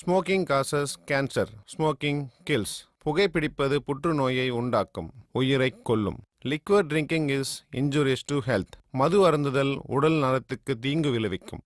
Smoking causes cancer. Smoking kills. புகைப்பிடிப்பது புற்றுநோயை உண்டாக்கும், உயிரை கொல்லும். Liquid drinking is injurious to health. மது அருந்துதல் உடல் நலத்துக்கு தீங்கு விளைவிக்கும்.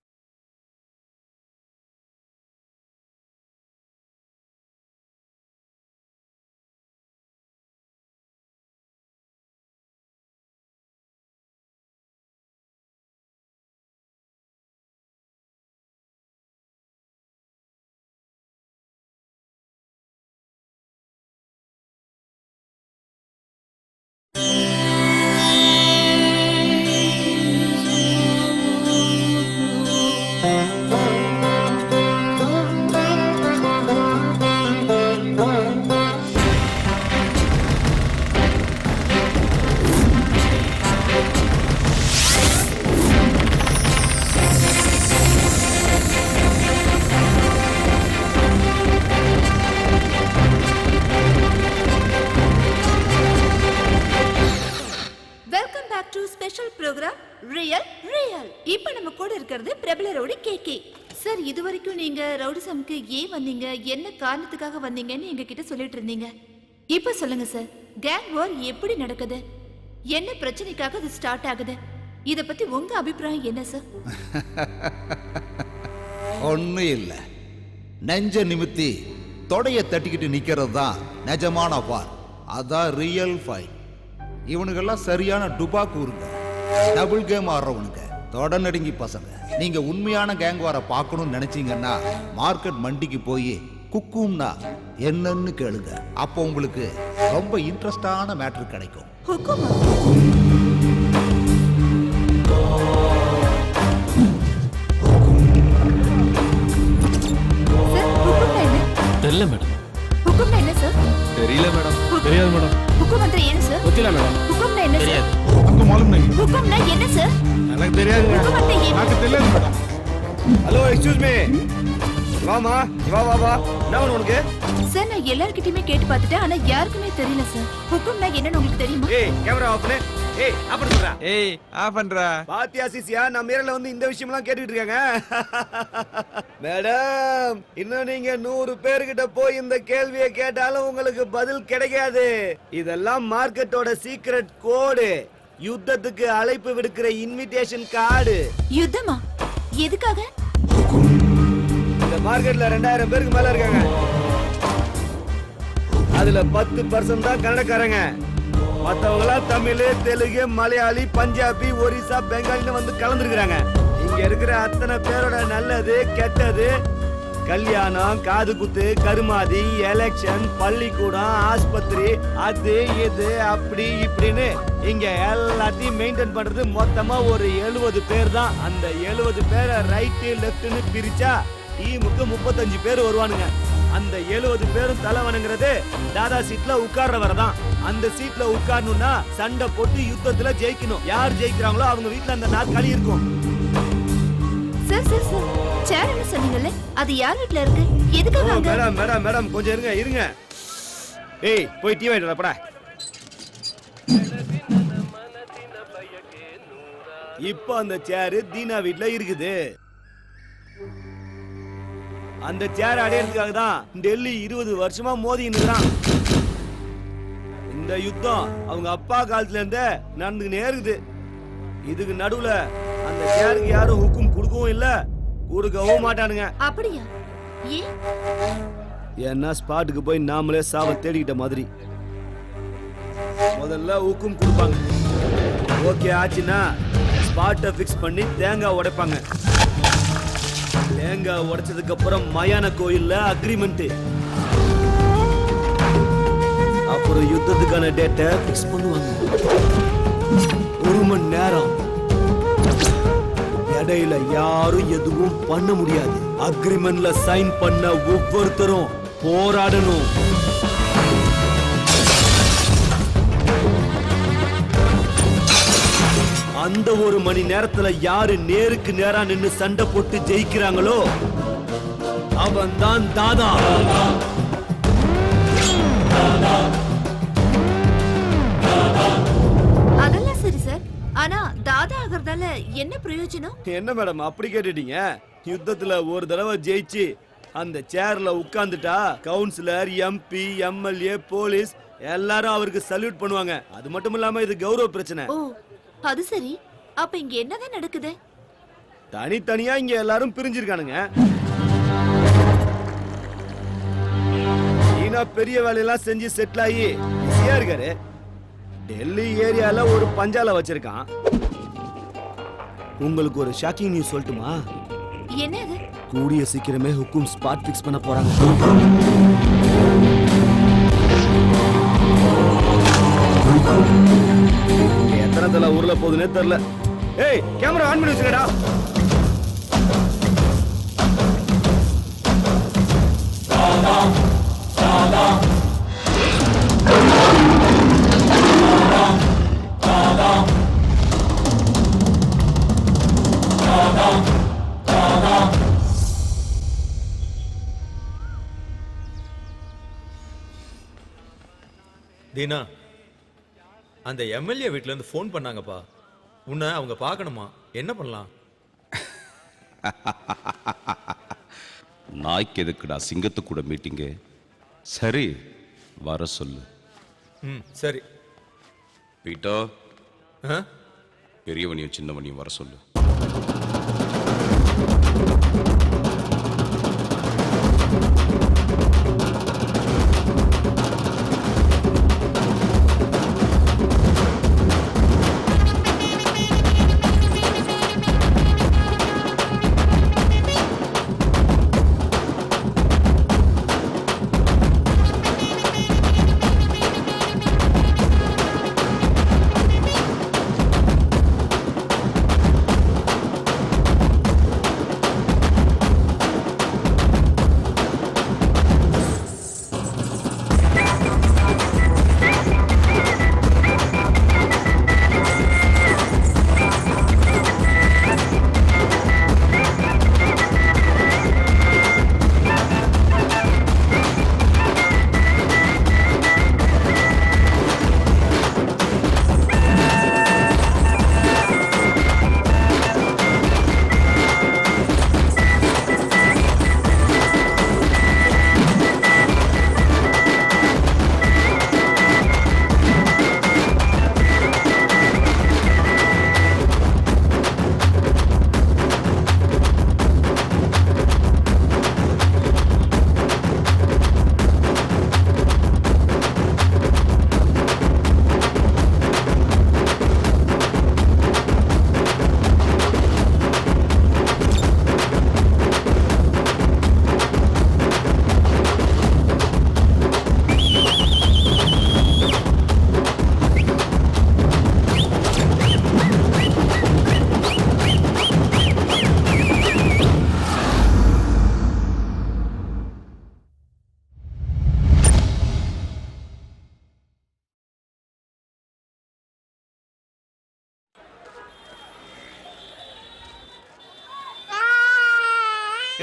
இப்ப நம்ம கூட இருக்கிறது பிரபல ரவுடி கேகே சார். இதுவரைக்கும் நீங்க ரவுடிசம்க்கு ஏன் வந்தீங்க, என்ன காரணத்துக்காக வந்தீங்கன்னு எங்க கிட்ட சொல்லிட்டு இருந்தீங்க. இப்ப சொல்லுங்க சார், கேங் வார் எப்படி நடக்குது, என்ன பிரச்சனைக்காக இது ஸ்டார்ட் ஆகுது, இத பத்தி உங்க அபிப்பிராயம் என்ன சார்? ஒன்னும் இல்ல, நெஞ்ச நிமித்தி தொடைய தட்டிக்கிட்டு நிக்கிறது தான் நிஜமான வார். அதான் ரியல் ஃபைட். இவனுக்கெல்லாம் சரியான டுபாக்கூருங்க, டபுள் கேம் ஆடுறவனுங்க, தொடநடுங்கி பசங்க. நீங்க உண்மையான கேங் வார பார்க்கணும்னு நினைச்சீங்கன்னா மார்க்கெட் மண்டிக்கு போய் குக்கும்னா என்னன்னு கேளுங்க. அப்போ உங்களுக்கு ரொம்ப இன்ட்ரெஸ்டான மேட்டர் கிடைக்கும். தெரியல மேடம். ஹுக்கும்னா என்ன சார்? தெரியல மேடம். தெரியாது மேடம். ஹுக்கும்னா என்ன சார்? தெரியல மேடம். ஹுக்கும்னா என்ன சார்? हमको मालूम नहीं. ஹுக்கும்னா என்ன சார்? எனக்கு தெரியாது. எனக்கு தெரியல மேடம். Hello, excuse me. வாமா, வா வா வா. என்ன வேணும் உனக்கு? சார், நான் எல்லார்கிட்டயுமே கேட்டு பார்த்துட்டேன், ஆனா யாருக்குமே தெரியல சார். ஹுக்கும்னா என்னன்னு உங்களுக்கு தெரியுமா? ஏய், கேமரா ஆஃப் பண்ணு. ஏய், ஆஃப் பண்ணுடா. ஏய், ஆஃப் பண்றா. பாத்தியா சிசியா, நம்ம ஏரியால வந்து இந்த விஷயம்லாம் கேட்டுட்டு இருக்காங்க. மேடம், இன்னும் நீங்க 100 பேர்கிட்ட போய் இந்த கேள்வியை கேட்டாலும் உங்களுக்கு பதில் கிடைக்காது. இதெல்லாம் மார்க்கெட்டோட சீக்ரெட் கோடு. யுத்தத்துக்கு அழைப்பு விடுக்கிற இன்விடேஷன் கார்டு. யுத்தமா? எதுக்காக? இந்த மார்க்கெட்ல 2000 பேருக்கு மேல இருக்காங்க. அதுல 10% தான் கன்னடக்காரங்க. மத்தவங்களா தமிழ், தெலுங்கு, மலையாளி, பஞ்சாபி, ஒரிசா, பெங்காலின்னு வந்து கலந்துருக்காங்க. இங்க இருக்கிற அத்தனை பேரோட நல்லது கெட்டது, கல்யாணம், காது குத்து, கருமாதி, எலெக்ஷன், பள்ளிக்கூடம், ஆஸ்பத்திரி, அது இது அப்படி இப்படின்னு இங்க எல்லாத்தையும் மெயின்டைன் பண்றது மொத்தமா ஒரு 70 பேர் தான். அந்த 70 பேரை ரைட்டு லெப்ட்னு பிரிச்சா டீமுக்கு 35 பேர் வருவானுங்க. அந்த 70 பேரும் தலை வணங்குறது தாதா சீட்ல உட்கார்றவரை தான். அந்த சீட்ல உட்காரணும்னா சண்டை போட்டு யுத்தத்துல ஜெயிக்கணும். யார் ஜெயிக்கிறாங்களோ அவங்க வீட்டுல அந்த நாற்காலி இருக்கும். சார் சார் சார், சேர் என்ன சொன்னீங்கல்ல, அது யார் வீட்ல இருக்கு, எதுக்காக அங்க? மேடம் மேடம் மேடம் கொஞ்சம் இருங்க இருங்க. ஏய், போய் டீ வாங்கிட்டு வாடா. இப்போ அந்த சேர் தீனா வீட்ல இருக்குது. அந்த சேர் அடையறதுக்காக தான் டெல்லி 20 வருஷமா மோதின்னு இருக்கான். இந்த யுத்தம் அவங்க அப்பா காலத்துல இருந்தே நடந்துக்கினே இருக்குது. இதுக்கு நடுவுல அந்த சேருக்கு யாரும் ஹுக்கும் கொடுக்கவும் இல்ல, கொடுக்கவும் மாட்டானுங்க. அப்படியா? ஏன்? ஏன்னா ஸ்பாட்டுக்கு போய் நாமளே சாவ தேடிக்கிட்ட மாதிரி. முதல்ல ஹுக்கும் கொடுப்பாங்க. ஓகே ஆச்சுன்னா ஸ்பாட்டை ஃபிக்ஸ் பண்ணி தேங்காய் உடைப்பாங்க. தேங்காய் உடைச்சதுக்கு அப்புறம் மயான கோயில்ல அக்ரிமெண்ட். அப்புறம் யுத்தத்துக்கான டேட்டை ஃபிக்ஸ் பண்ணுவாங்க. 1 மணி நேரம். இடையில யாரும் எதுவும் பண்ண முடியாது. அக்ரிமெண்ட்ல சைன் பண்ண ஒவ்வொருத்தரும் போராடணும். அந்த 1 மணி நேரத்துல யாரு நேருக்கு நேரா நின்னு சண்டை போட்டு ஜெயிக்கிறாங்களோ அவன் தான் தாதா. அதெல்லாம் சரி சார், ஆனா தாதா ஆகிறதால என்ன பிரயோஜனம்? என்ன மேடம் அப்படி கேட்டுட்டீங்க? யுத்தத்துல ஒரு தடவை ஜெயிச்சு அந்த சேர்ல உட்கார்ந்துட்டா கவுன்சிலர், எம்பி, எம்எல்ஏ, போலீஸ் எல்லாரும் அவருக்கு சல்யூட் பண்ணுவாங்க. அது மட்டும் இல்லாம இது கௌரவ பிரச்சனை. ஓ அது சரி. அப்ப இங்க என்னதான் நடக்குது? தனித்தனியா இங்க எல்லாரும் பிரிஞ்சிருக்கானுங்க. சீனா பெரிய வேலையெல்லாம் செஞ்சு செட்டில் ஆகி பிஸியா இருக்காரு. டெல்லி ஏரியால ஒரு பஞ்சால வச்சிருக்கான். உங்களுக்கு ஒரு ஷாக்கிங் நியூஸ் சொல்லட்டுமா? என்ன அது? கூடிய சீக்கிரமே ஹுக்கும் ஸ்பாட் ஃபிக்ஸ் பண்ண போறாங்க. எத்தனை தலை ஊர்ல போகுதுன்னே தெரியல. ஏய் கேமரா ஆன் பண்ணி வச்சுக்கடா. தீனா, அந்த எம்எல்ஏ வீட்ல இருந்து ஃபோன் பண்ணாங்கப்பா. உன்னை அவங்க பார்க்கணுமா? என்ன பண்ணலாம்? நாய்க்கு எதுக்குடா சிங்கத்து கூட மீட்டிங்கு? சரி வர சொல்லு. சரி. பீட்டோ, ஆ? பெரியவனையும் சின்னவனையும் வர சொல்லு.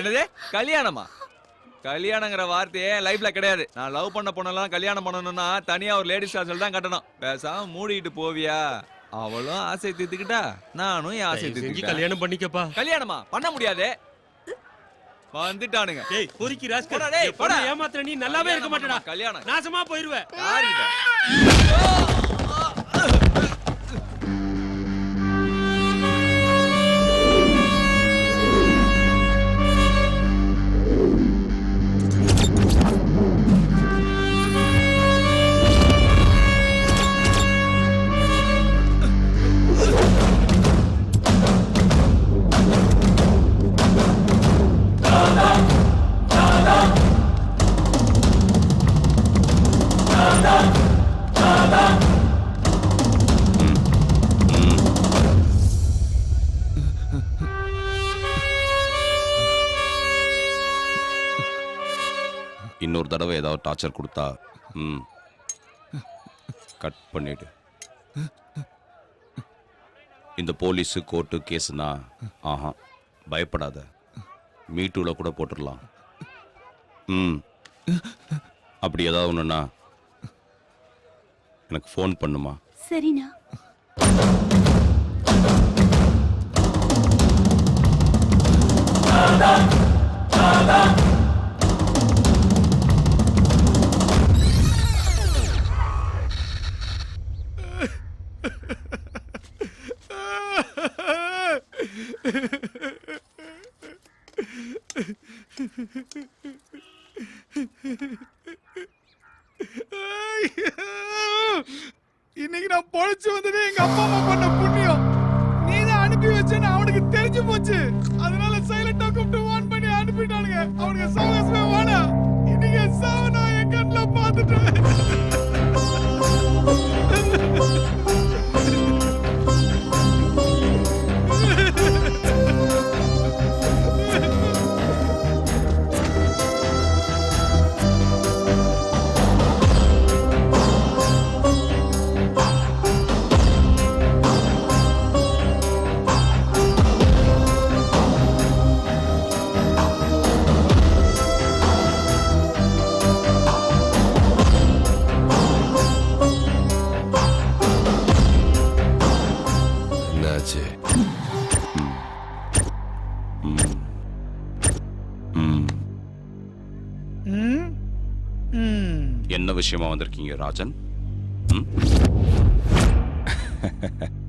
என்னது கல்யாணமா? கல்யாணங்கிற வார்த்தையே லைஃப்ல கிடையாது. நான் லவ் பண்ண பொண்ணெல்லாம் கல்யாணம் பண்ணணும்னா தனியா ஒரு லேடிஸ் ஹாஸ்டல் தான் கட்டணும். பேசாம மூடிட்டு போவியா? அவளும் ஆசை தீர்த்துக்கிட்டா, நானும் என் ஆசை தீர்த்துக்கிட்டேன். கல்யாணம் பண்ணிக்கப்பா. கல்யாணமா பண்ண முடியாது. வந்துட்டானுங்க. டேய் பொறுக்கி ராஸ்கல். போடா டேய், போடா. ஏமாத்துற நீ நல்லாவே இருக்க மாட்டடா. கல்யாணம் நாசமா போயிடுவ. யாரிட்ட? இன்னொரு தடவை ஏதாவது டார்ச்சர் கொடுத்தா கட் பண்ணிடு. இந்த போலீஸு கோர்ட்டு கேஸுனா பயப்படாத, மீட்டூல கூட போட்டுடலாம். அப்படி ஏதாவது ஒன்றுனா எனக்கு ஃபோன் பண்ணுமா? சரிண்ணா. இன்னைக்கு நான் பொழைச்சு வந்ததே எங்க அப்பா அம்மா பண்ண புண்ணியம். நீ தான் அனுப்பி வச்சேன்னு அவனுக்கு தெரிஞ்சு போச்சு. அதனால சைலண்டா கூப்பிட்டு வான் பண்ணி அனுப்பிட்டானுங்க. அவனுக்கு சாகசமே வாடா. இன்னைக்கு சாவ நான் என் கண்ணுல பார்த்துட்டேன். என்னாச்சு? என்ன விஷயமா வந்திருக்கீங்க ராஜன்?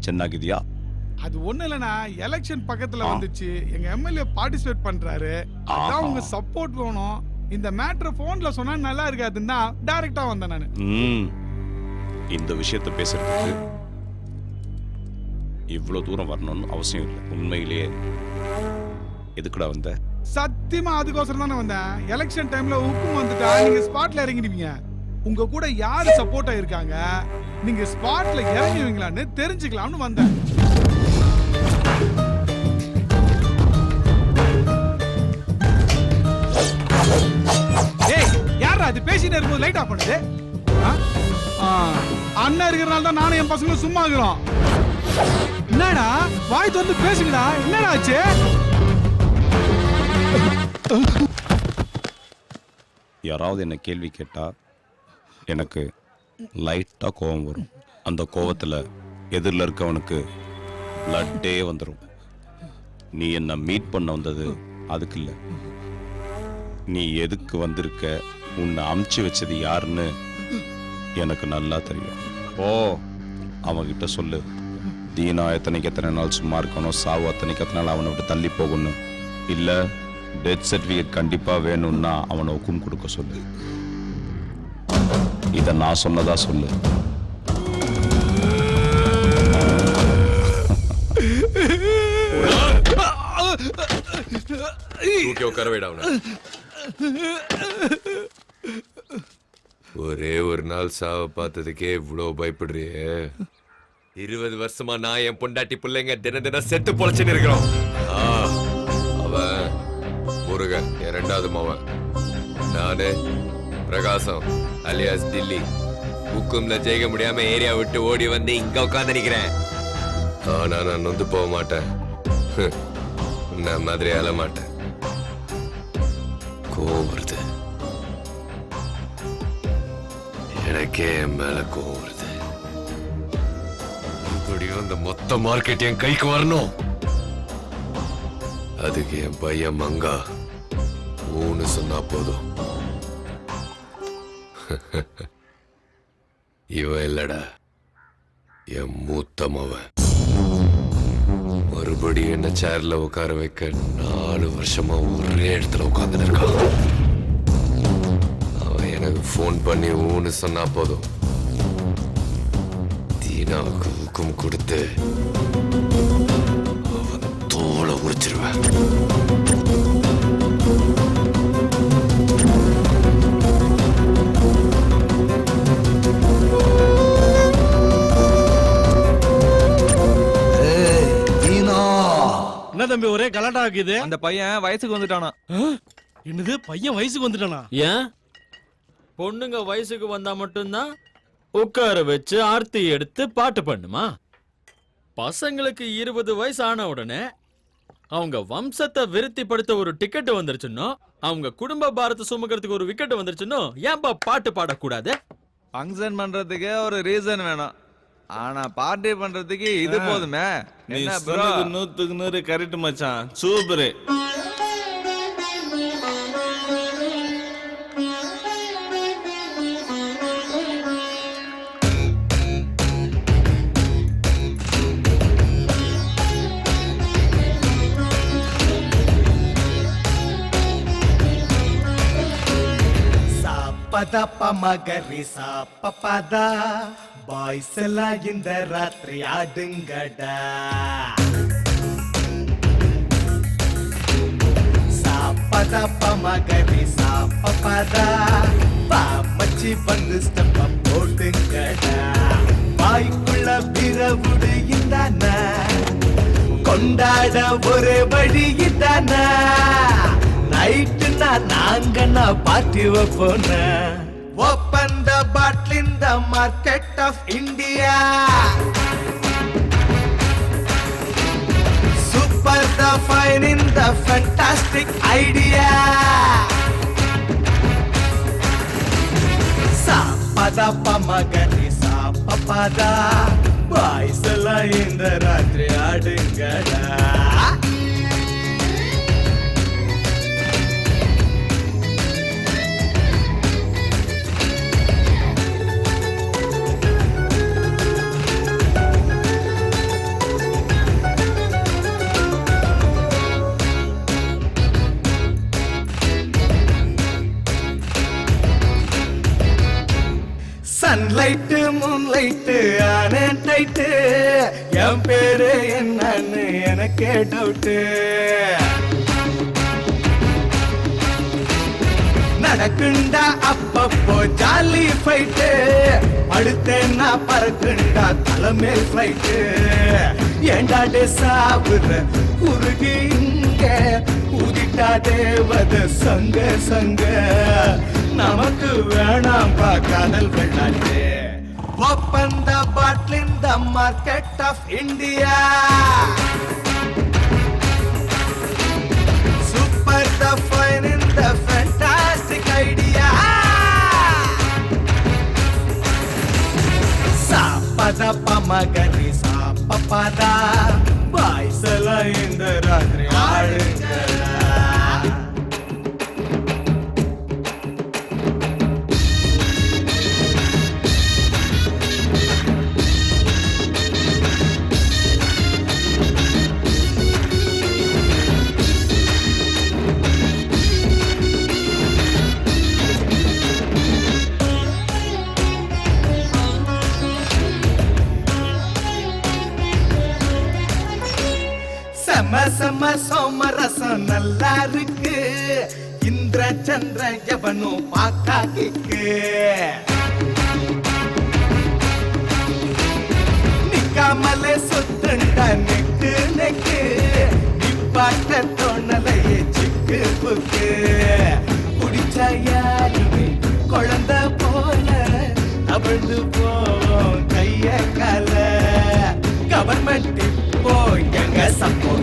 சென்னாகிதியா? அது ஒண்ணு இல்லனா, எலெக்ஷன் பக்கத்துல வந்துச்சு. எங்க எம்எல்ஏ பார்ட்டிசிபேட் பண்றாரு. அதான் உங்க சப்போர்ட் வேணும். இந்த மேட்டர் போன்ல சொன்னா நல்லா இருக்காதுன்னா டைரக்டா வந்தேன் நானு. இந்த விஷயத்தை பேசுறதுக்கு இவ்வளவு தூரம் வரணும்னு அவசியம் இல்லை. உண்மையிலேயே எதுக்குடா வந்த? சத்தியமா அதுக்கோசரம் தானே வந்தேன். எலெக்ஷன் டைம்ல உப்பும் வந்துட்டா நீங்க ஸ்பாட்ல இறங்கிடுவீங்க. உங்க கூட யாரு சப்போர்ட்டா இருக்காங்க, நீங்க ஸ்பாட்ல இறங்குவீங்களான்னு தெரிஞ்சுக்கலாம்னு வந்தேன். ஏய், யாரா அது பேசிட்டே இருக்கும்போது லைட் ஆஃப் பண்ணுது? அண்ணா இருக்கிறனால தான் நானும் என் பசங்களும் சும்மா இருக்கிறோம். என்னடா வாய் வந்து பேசுங்கடா. என்னடா ஆச்சு? யாராவது என்ன கேள்வி கேட்டா எனக்கு லைட்டா கோபம் வரும். அந்த கோபத்துல எதிரில் இருக்கவனுக்கு பிளட்டே வந்துடும். நீ என்ன மீட் பண்ண வந்தது அதுக்கு இல்லை. நீ எதுக்கு வந்திருக்க, உன்னை அமுச்சு வச்சது யாருன்னு எனக்கு நல்லா தெரியும். ஓ, அவன்கிட்ட சொல்லு, தீனா எத்தனை நாள் சும்மா இருக்கணும், சாவு அத்தனை நாள் அவனை விட்டு தள்ளி போகணும், இல்லை டெத் சர்டிஃபிகேட் கண்டிப்பா வேணும்னா அவனை ஒக்கும் கொடுக்க சொல்லு. இதை நான் சொன்னதா சொல்லு. உட்கார வைடா அவனை. ஒரே ஒரு நாள் சாவ பார்த்ததுக்கே இவ்வளவு பயப்படுறியே? 20 வருஷமா நான் என் பொண்டாட்டி பிள்ளைங்க தினம் செத்து பொழைச்சுன்னு இருக்கிறோம். அவன் முருகன், என் 2வது மவன். நானு பிரகாசம் அலியாஸ் டில்லி. ஹுக்கும்ல ஜெயிக்க முடியாம ஏரியா விட்டு ஓடி வந்து இங்க உட்காந்து நிக்கிறேன். ஆனா நான் நொந்து போக மாட்டேன். நான் மாதிரி அழ மாட்டேன். கோவம் வருது, எனக்கே என் மேல கோவம் வருது. இப்படியும் இந்த மொத்த மார்க்கெட் என் கைக்கு வரணும். அதுக்கு என் பையன் மங்கா ஊன்னு சொன்னா போதும். இவன் இல்லடா, என் மூத்த மவன். மறுபடியும் என்ன சேர்ல உட்கார வைக்க 4 வருஷமா ஒரே இடத்துல உட்கார்ந்து இருக்கான். அவன் எனக்கு போன் பண்ணி ஊன்னு சொன்னா போதும், தீனாவுக்கு ஊக்கம் கொடுத்து அவன் தோலை உரிச்சிருவேன். என்ன தம்பி ஒரே கலாட்டா ஆகுது? அந்த பையன் வயசுக்கு வந்துட்டானா. என்னது, பையன் வயசுக்கு வந்துட்டானா? ஏன் பொண்ணுங்க வயசுக்கு வந்தா மட்டும்தான் உட்கார வச்சு ஆர்த்தி எடுத்து பாட்டு பண்ணுமா? பசங்களுக்கு 20 வயசு ஆன உடனே அவங்க வம்சத்தை விருத்திப்படுத்த ஒரு டிக்கெட் வந்துருச்சுன்னோ, அவங்க குடும்ப பாரத்தை சுமக்கிறதுக்கு ஒரு விக்கெட் வந்துருச்சுன்னோ, ஏன்பா பாட்டு பாடக்கூடாது? ஃபங்க்ஷன் பண்றதுக்கு ஒரு ரீசன் வேணும். ஆனா பார்ட்டி பண்றதுக்கு இது போதுமே. நீ சொன்னது 100க்கு 100 கரெக்ட் மச்சான். சூப்பர். மகரி சாப்பதா பாய்ஸ் எல்லாம் இந்த ராத்திரி ஆடுங்கடா சாப்பதா மகரி சாப்பதா பாமச்சி வந்து ஸ்டெப்ப போட்டுங்கடா வாய்க்குள்ள பிறவுடு இந்தான கொண்டாட ஒரு வழி இதான நைட்டு நாங்க பார்ட்டி வைப்போன open the bottle in the market of India super the fine in the fantastic idea சாப்பதா பமகரி சாப்பதா பாய்ஸ் எல்லாம் இந்த ராத்திரி ஆடுங்கடா சன்லைட்டு மூன்லைட்டு ஆனே டைட்டு என் பேரு என்னன்னு எனக்கு டவுட்டு நடக்குண்டா அப்பப்போ ஜாலி ஃபைட்டு அடுத்தேன்னா பறக்குண்டா தலைமேல் ஃபிளைட்டு ஏண்டாடே சாவுற குறுகி இங்க ஊதிட்டா தேவத சங்க சங்க நமக்கு வேணாம் காதல் வெள்ளாட்டு open the bottle in the market of India super the fine in the fantastic idea சாப்பதா பமகரி சாப்பதா பாய்ஸ் எல்லாம் இந்த ராத்திரி ஆடுங்கடா சம சோமரசம் நல்லா இருக்கு இந்திர சந்திர எவனும் பாக்காக்கு நிக்காமலே சுத்துண்டா நெக்கு நெக்கு நிப்பாட்ட தோணலையே சிக்கு புக்கு குடிச்சா யாருமே குழந்தை போல அவிழ்ந்து போவோம் கைய கால கவர்மெண்ட் இப்போ எங்க சப்போர்ட்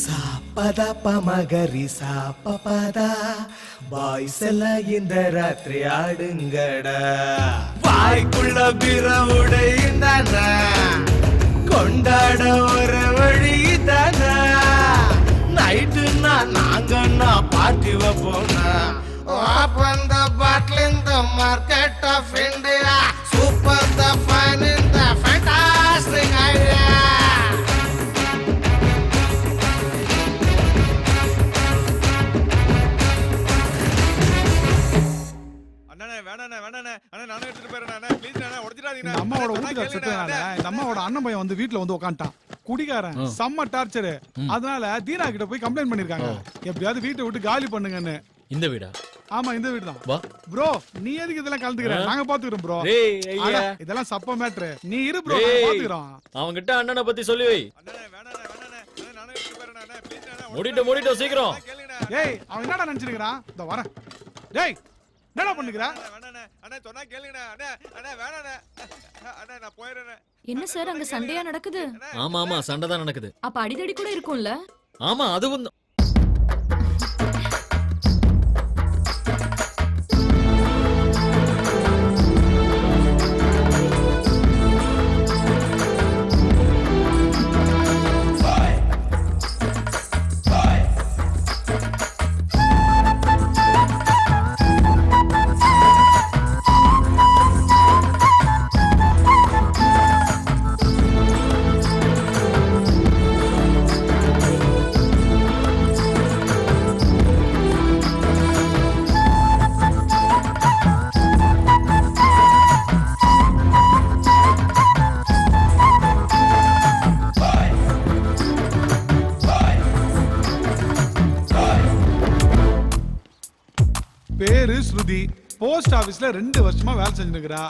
சாப்பதா பமகரி சாப்பதா பாய்ஸ் எல்லாம் இந்த ராத்திரி ஆடுங்கடா வாய்க்குள்ள பிறவுடை தானா கொண்டாட ஒரு வழி தானா நைட்டு நாங்க பார்ட்டி வைப்போனா open the bottle in the market of India super the fine in the fantastic idea அம்மாவோட வீட்டுல செத்தானே இந்த அம்மாவோட அண்ணன் பையன் வந்து வீட்டுல வந்து உட்காந்துட்டான் குடிகாரன் செம்ம டார்ச்சர் அதனால தீனா கிட்ட போய் கம்ப்ளைண்ட் பண்ணிருக்காங்க எப்படியாவது வீட்டை விட்டு காலி பண்ணுங்கன்னு இந்த வீடா ஆமா இந்த வீடு தான் வா ப்ரோ நீ எதுக்கு இதெல்லாம் கலந்துக்கிற நாங்க பாத்துக்கிறோம் ப்ரோ டேய் ஐயா இதெல்லாம் சப்ப மேட்ரு நீ இரு ப்ரோ பாத்துக்கிறோம் அவன்கிட்ட அண்ணனை பத்தி சொல்லி வை மூடிட்டு சீக்கிரம் ஏய் அவன் என்னடா நினைச்சிருக்கான் இந்த வரேன் டேய் என்னடா பண்ணுகிற என்ன சார் அங்க சண்டையா நடக்குது ஆமா சண்டை தான் நடக்குது அப்ப அடிதடி கூட இருக்கும்ல ஆமா அதுவும் போஸ்ட் ஆபீஸ்ல 2 வருஷமா வேலை செஞ்சுருக்கிறா.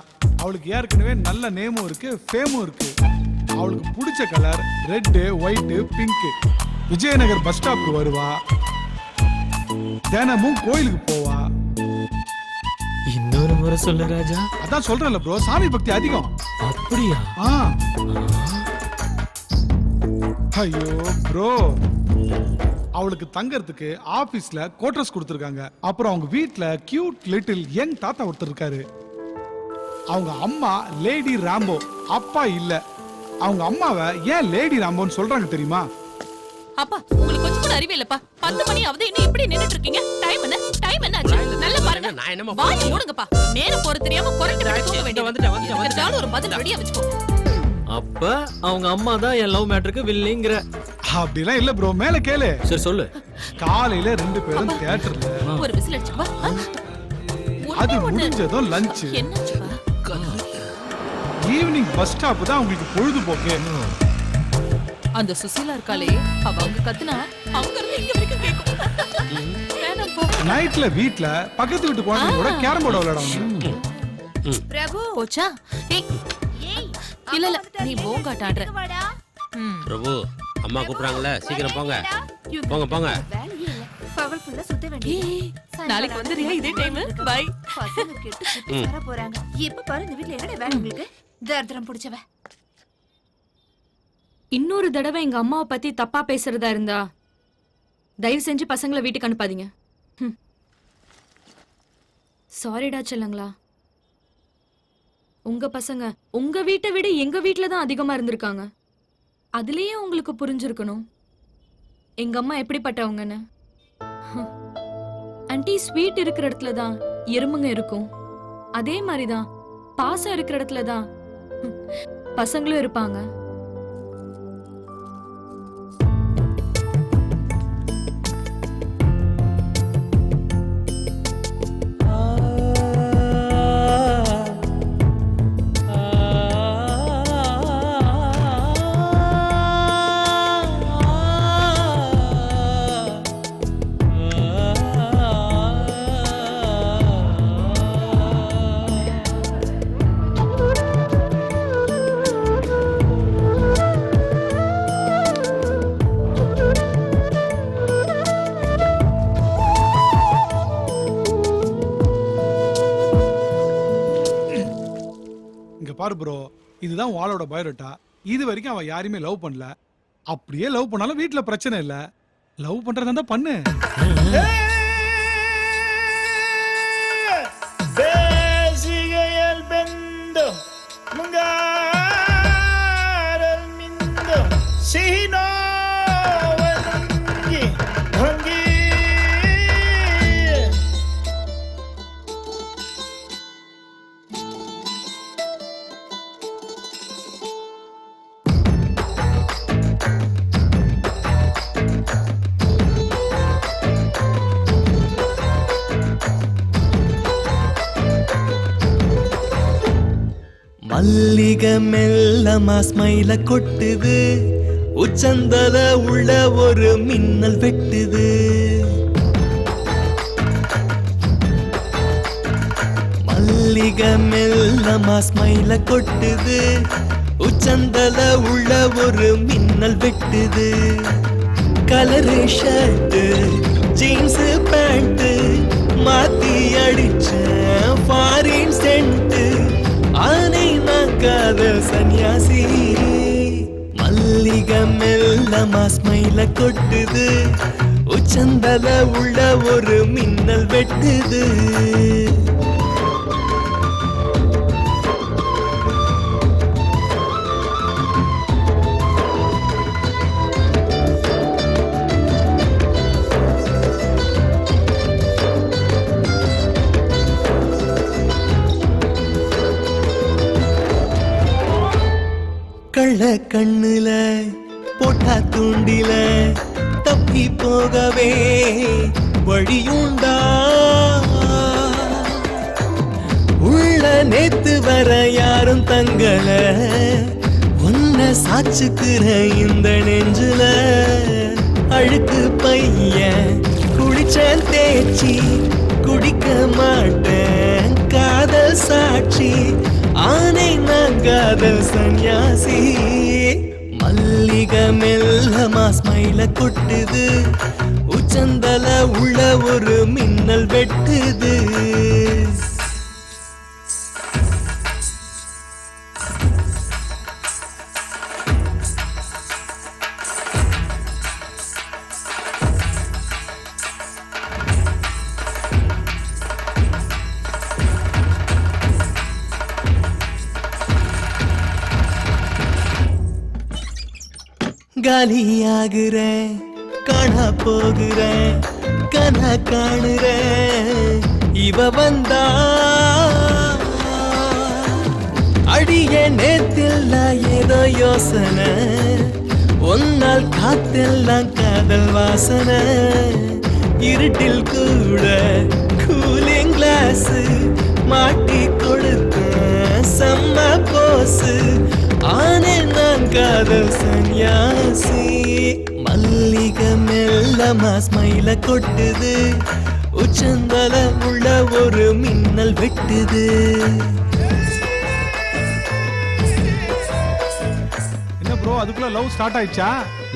அவளுக்கு ஏற்கனவே நல்ல நேமும் இருக்கு, ஃபேமும் இருக்கு. அவளுக்கு பிடிச்ச colour red, white, pink. Vijayanagar bus ஸ்டாப்க்கு வருவா, தினமும் கோயிலுக்கு போவா. இன்னொரு முறை சொல்லு ராஜா. அதான் சொல்றேன்ல ப்ரோ, சாமி பக்தி அதிகம். அப்படியா? ஐயோ ப்ரோ, அவளுக்கு தங்கறதுக்கு ஆபீஸ்ல குவார்டர்ஸ் கொடுத்திருக்காங்க. அப்புறம் அவங்க வீட்ல கியூட் லிட்டில் யங் தாத்தா ஒருத்தர் இருக்காரு. அவங்க அம்மா லேடி ராம்போ, அப்பா இல்ல. அவங்க அம்மாவை ஏன் லேடி ராம்போன்னு சொல்றாங்க தெரியுமா? அப்பா, உங்களுக்கு கொஞ்சம் கூட அறிவே இல்லப்பா. 10 மணி ஆகுது, இன்னும் இப்படி நின்னுட்டு இருக்கீங்க. டைம் என்ன? டைம் என்ன ஆச்சு? நல்லா பாருங்க. வாய் மூடுங்கப்பா. நேரம் போற தெரியாம குறைக்க தூங்க வேண்டியது. வந்துட்டாலும் ஒரு பதில் ரெடியா வச்சுக்கோ. அப்ப அவங்க அம்மா தான் என் லவ் மேட்டருக்கு வில்லிங்கற. அப்படிலாம் இல்ல ப்ரோ, மேல கேளு. சரி சொல்லு. காலையில 2 பேரும் தியேட்டர்ல, ஒரு விசில் அடிச்சுப்பா. அது முடிஞ்சதும் லஞ்ச். என்னாச்சுப்பா? ஈவினிங் பஸ் ஸ்டாப் தான் உங்களுக்கு பொழுதுபோக்கு. அந்த சுசீலா இருக்காளே, அவ அங்க கத்துனா அங்க இருந்து இங்க வரைக்கும் கேக்கும். வேணாம்ப்பா. நைட்ல வீட்ல பக்கத்து வீட்டு குழந்தைங்க கூட கேரம் போர்டு விளையாடுவாங்க. பிரபு போச்சா? ஏய் இல்ல இல்ல, நீ போங்காட்ட ஆடுற. பிரபு அம்மா கூப்பிடுறாங்கல்ல, சீக்கிரம் போங்க. போங்க போங்க. பவர்ஃபுல்லா சுத்த வேண்டியது. நாளைக்கு வந்துறியா இதே டைம்? பை. பசங்க கெட்டு சுத்தி வர போறாங்க. எப்ப பாரு இந்த வீட்ல என்னடா வேணும் உங்களுக்கு? தர்தரம் புடிச்சவ. இன்னொரு தடவை எங்க அம்மாவை பத்தி தப்பா பேசுறதா இருந்தா தயவு செஞ்சு பசங்களை வீட்டுக்கு அனுப்பாதீங்க. சாரிடா செல்லங்களா. உங்க பசங்க உங்க வீட்டை விட எங்க வீட்டுல தான் அதிகமா இருந்திருக்காங்க. அதுலயே உங்களுக்கு புரிஞ்சிருக்கணும் எங்க அம்மா எப்படிப்பட்டவங்கன்னு. ஆன்ட்டி, ஸ்வீட் இருக்கிற இடத்துல தான் எறும்புங்க இருக்கும். அதே மாதிரிதான் பாசம் இருக்கிற இடத்துல தான் பசங்களும் இருப்பாங்க. பாரு ப்ரோ, இதுதான் வாளோட பயோடேட்டா. இது வரைக்கும் அவன் யாரையுமே லவ் பண்ணல. அப்படியே லவ் பண்ணாலும் வீட்ல பிரச்சனை இல்ல. லவ் பண்றதா இருந்தா பண்ணு. மல்லிகை மெல்லமா ஸ்மைல கொட்டுது, உச்சந்தல உள்ள ஒரு மின்னல் வெட்டுது. மல்லிகை மெல்லமா ஸ்மைல கொட்டுது, உச்சந்தல உள்ள ஒரு மின்னல் வெட்டுது. கலரு ஷர்ட்டு ஜீன்ஸ் பேண்ட் மாத்தி அடிச்ச ஃபாரின் சென்ட். ஆனை நான் காதல் சன்னியாசி. மல்லிகை மெல்லமா ஸ்மைல கொட்டுது, உச்சந்தல உள்ள ஒரு மின்னல் வெட்டுது. கள்ள கண்ணுல போட்டா தூண்டில தப்பி போகவே வழியுண்டா. உள்ள நேத்து வர யாரும் தங்கல, உன்னை சாச்சுக்கிற இந்த நெஞ்சுல. அழுக்கு பையன் குடிச்ச தேச்சி குடிக்க மாட்டேன் சாட்சி ஆனை நான் காதல் சந்நியாசி மல்லிகை மெல்லமா ஸ்மைல கொட்டுது உச்சந்தல உள்ள ஒரு மின்னல் வெட்டுது காலியாகிறேன் காணா போகிறேன் கனா காணுறேன் இவ வந்தா அடிய நேத்தெல்லாம் ஏதோ யோசனை ஒன்னால் காத்தெல்லாம் காதல் வாசனை இருட்டில் கூட கூலிங் கிளாஸ் மாட்டி கொடுத்த செம்ம போசு ஆனே நான் காதல் சந்நியாசி மல்லிகை மெல்லமா ஸ்மைல கொட்டுது உச்சந்தல உள்ள ஒரு மின்னல் வெட்டுது என்ன ப்ரோ அதுக்குள்ள லவ் ஸ்டார்ட் ஆயிடுச்சா?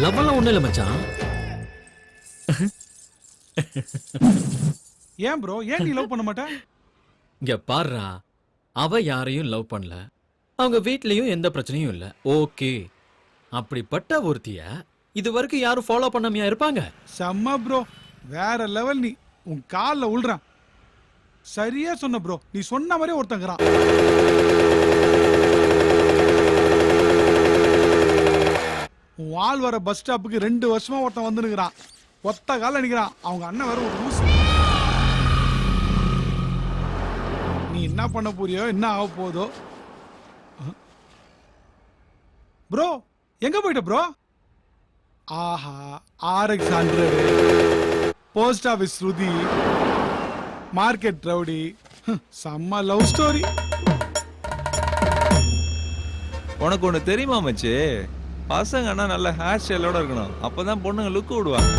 லவ் எல்லாம் ஒண்ணும் இல்ல மச்சான். ஏன் ப்ரோ ஏன் நீ லவ் பண்ண மாட்ட? இங்க பாருடா, அவ யாரையும் லவ் பண்ணல, அவங்க வீட்லயும் எந்த பிரச்சனையும் இல்ல. ஓகே, அப்படிப்பட்ட ஒருத்திய இது வரைக்கும் யாரும் ஃபாலோ பண்ணாமையா இருப்பாங்க? செம்ம ப்ரோ, வேற லெவல். நீ உன் கால்ல உள்றான். சரியா சொன்ன ப்ரோ, நீ சொன்ன மாதிரி ஒருத்தங்கிறான். உன் ஆள் வர பஸ் ஸ்டாப்புக்கு 2 வருஷமா ஒருத்தன் வந்துனுக்குறான். ஒத்த கால நிக்கிறான். அவங்க அண்ணன் வர ஒரு லூசு. நீ என்ன பண்ண போறியோ, என்ன ஆக போதோ. ப்ரோ எங்க போயிட்ட ப்ரோ? ஆஹா, RX 100, போஸ்ட் ஆபீஸ் ஸ்ருதி, மார்க்கெட் ரவுடி, செம்ம லவ் ஸ்டோரி. உனக்கு ஒண்ணு தெரியுமா மச்சி? பசங்கன்னா நல்ல ஹேர் ஸ்டைலோட இருக்கணும், அப்பதான் பொண்ணுங்க லுக் விடுவாங்க.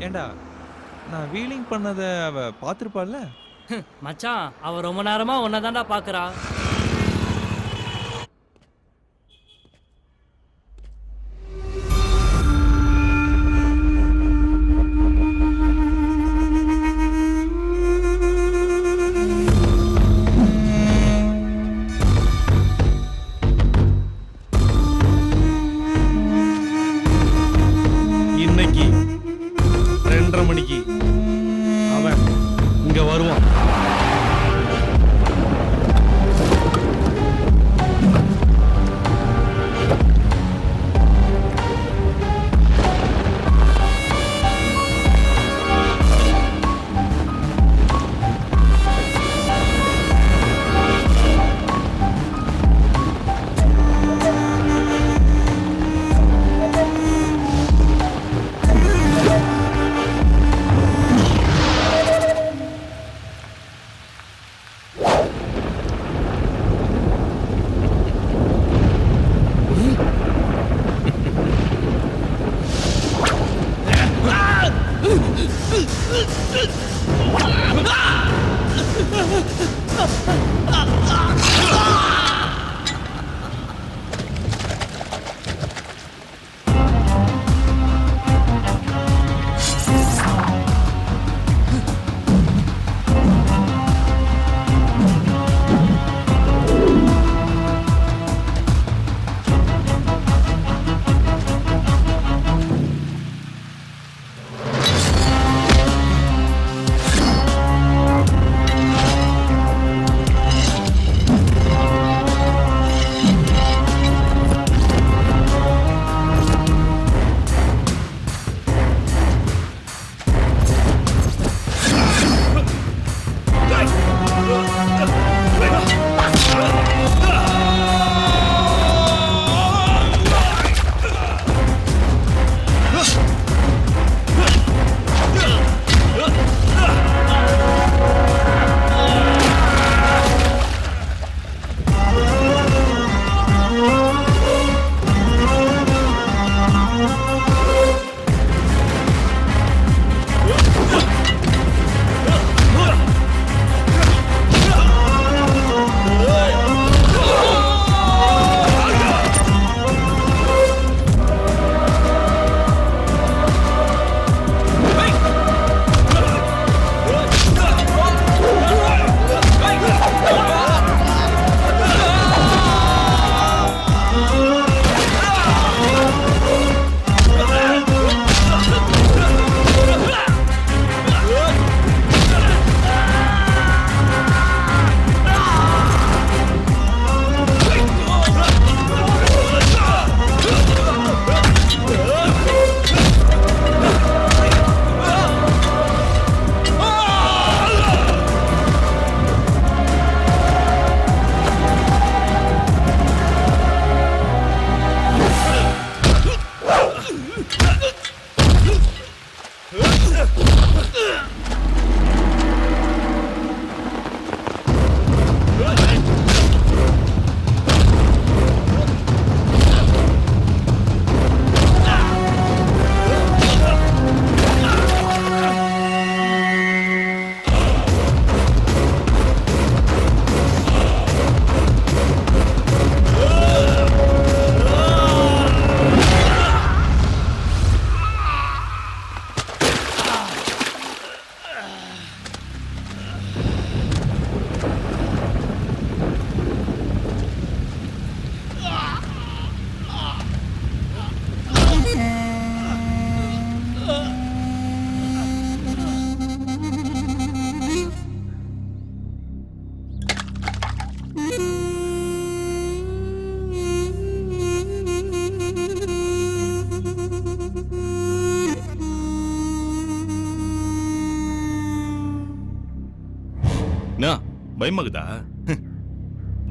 ஏண்டா, நான் வீலிங் பண்ணத அவ பாத்திருப்பாள்ல? மச்சான், அவ ரொம்ப நேரமா உன்னதான்டா பாக்குறா. இன்னைக்கு 2:30 மணிக்கு அவன் இங்க வருவான். பயமாகுதா?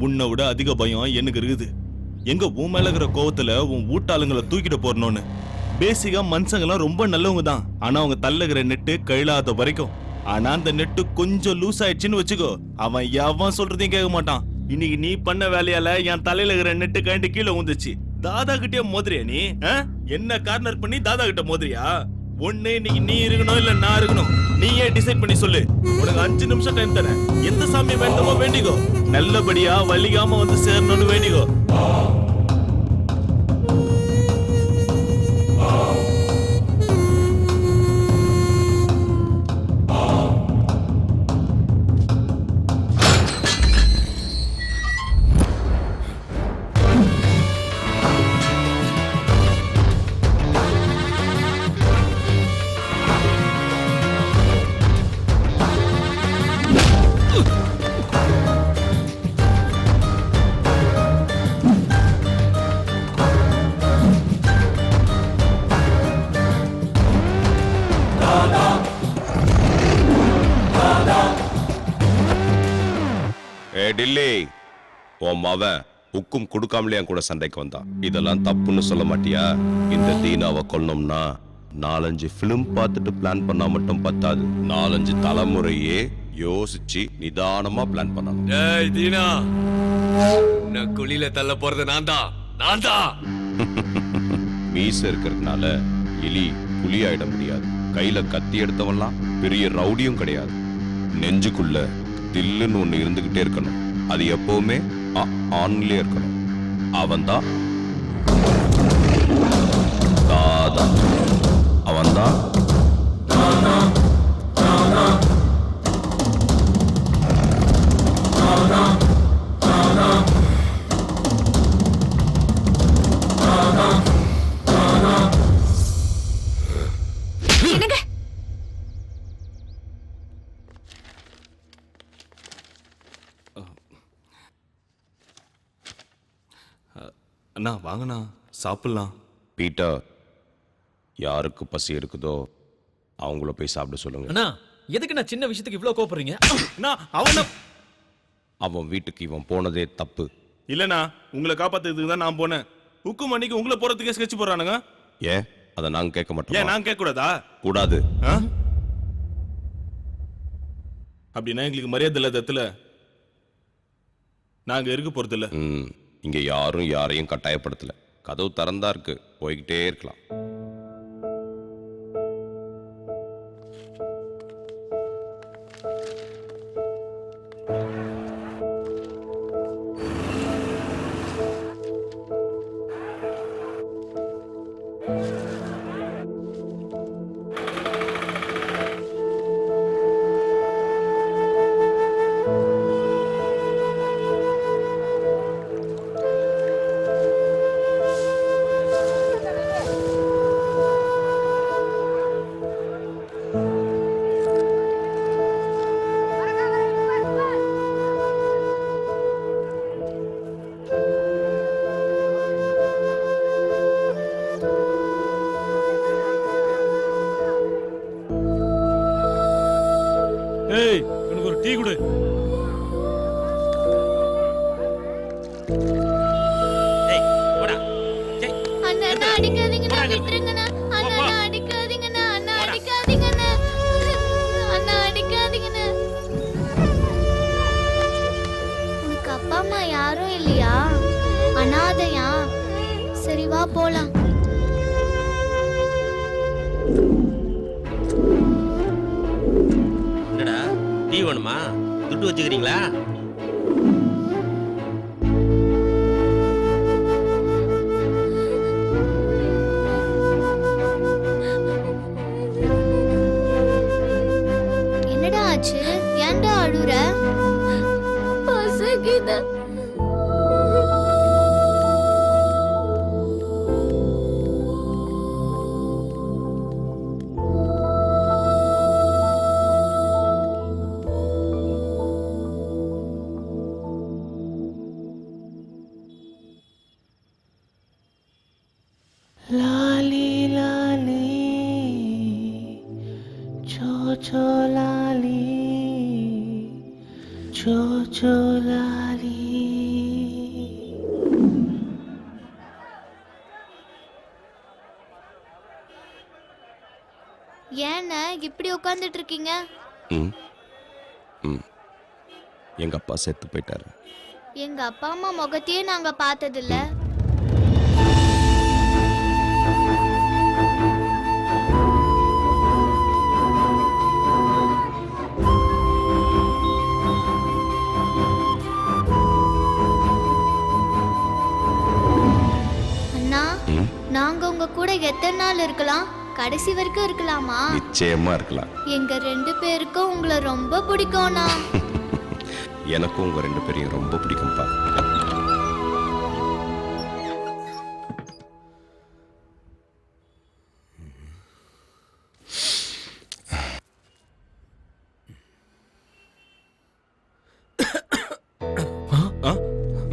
உன்னை விட அதிக பயம் எனக்கு இருக்குது. எங்க உன் மேல இருக்கிற கோவத்துல உன் வீட்டாளுங்களை தூக்கிட்டு போறணும்னு. பேசிக்கா மனுஷங்கெல்லாம் ரொம்ப நல்லவங்க தான். ஆனா அவங்க தள்ளுகிற நெட்டு கையிலாத வரைக்கும். ஆனா அந்த நெட்டு கொஞ்சம் லூஸ் ஆயிடுச்சுன்னு வச்சுக்கோ, அவன் எவன் சொல்றதையும் கேட்க மாட்டான். இன்னைக்கு நீ பண்ண வேலையால என் தலையில இருக்கிற நெட்டு கழண்டு கீழே ஊந்துச்சு. தாதா கிட்டே மோதிரியா நீ? என்ன கார்னர் பண்ணி தாதா கிட்ட மோதிரியா? ஒண்ணு இன்னைக்கு நீ இருக்கணும் இல்ல நான் இருக்கணும். நீயே டிசைட் பண்ணி சொல்லு. உனக்கு 5 நிமிஷம் டைம் தரேன். எந்த சாமி வேண்டுமோ வேண்டிக்கோ. நல்லபடியா வலிகாம வந்து சேரணும்னு வேண்டிக்கோ. டில்லி, உன் மவன் உக்கும் கொடுக்காமலே என் கூட சண்டைக்கு வந்தான். இதெல்லாம் தப்புன்னு சொல்ல மாட்டியா? இந்த தீனாவை கொல்லணும்னா 4-5 பிலிம் பார்த்துட்டு பிளான் பண்ணா மட்டும் பத்தாது. 4-5 தலைமுறையே யோசிச்சு நிதானமா பிளான் பண்ணணும். ஏய் தீனா, உன்னை குழியில தள்ள போறது நான் தான். மீச இருக்கிறதுனால எலி புலி ஆயிட முடியாது. கையில கத்தி எடுத்தவன்லாம் பெரிய ரவுடியும் கிடையாது. நெஞ்சுக்குள்ள தில்லுன்னு ஒண்ணு இருந்துகிட்டே இருக்கணும். அது எப்பவுமே ஆன்லயே இருக்கணும். அவன்தான் தாதா. அவன்தான் அண்ணா வாங்கண்ணா சாப்பிடலாம். பீட்டர், யாருக்கு பசி இருக்குதோ அவங்கள போய் சாப்பிட சொல்லுங்க. அண்ணா எதுக்கு நான் சின்ன விஷயத்துக்கு இவ்வளவு கோபப்படுறீங்க? அவன் வீட்டுக்கு இவன் போனதே தப்பு. இல்லண்ணா, உங்களை காப்பாத்துறதுக்கு தான் நான் போனேன். ஹுக்கும் அன்னைக்கு உங்களை போறதுக்கே ஸ்கெட்ச் போறானுங்க. ஏன் அதை நாங்க கேட்க மாட்டோம்? ஏன் நாங்க கேட்க கூடாதா? கூடாது. அப்படின்னா எங்களுக்கு மரியாதை இல்லாதத்துல நாங்க இருக்க போறது இல்ல. இங்க யாரும் யாரையும் கட்டாயப்படுத்தல. கதவு திறந்தா இருக்கு, போய்கிட்டே இருக்கலாம். ஏய், எனக்கு ஒரு டீ கொடு. அண்ணா அடிக்காதீங்கண்ணா, விட்டுருங்கண்ணா. என்னடா டீ வேணுமா? துட்டு வச்சுக்கிறீங்களா? என்னடா ஆச்சு? ஏன்டா அழுற? பசகிதா. லாலி லாலி சோ சோ லாலி சோ சோ லாலி. ஏன்னா இப்படி உட்கார்ந்துட்டு இருக்கீங்க? ம் ம் எங்க அப்பா செத்து போயிட்டாரு. எங்க அப்பா அம்மா முகத்தையே நாங்க பார்த்ததில்ல. அண்ணா, நாங்க உங்க கூட எத்தனை நாள் இருக்கலாம்? கடைசி வரைக்கும் இருக்கலாமா? நிச்சயமா இருக்கலாம். எங்க 2 பேருக்கும் உங்களை ரொம்ப பிடிக்கும்ண்ணா. எனக்கும் உங்க 2 பேரையும் ரொம்ப பிடிக்கும்பா.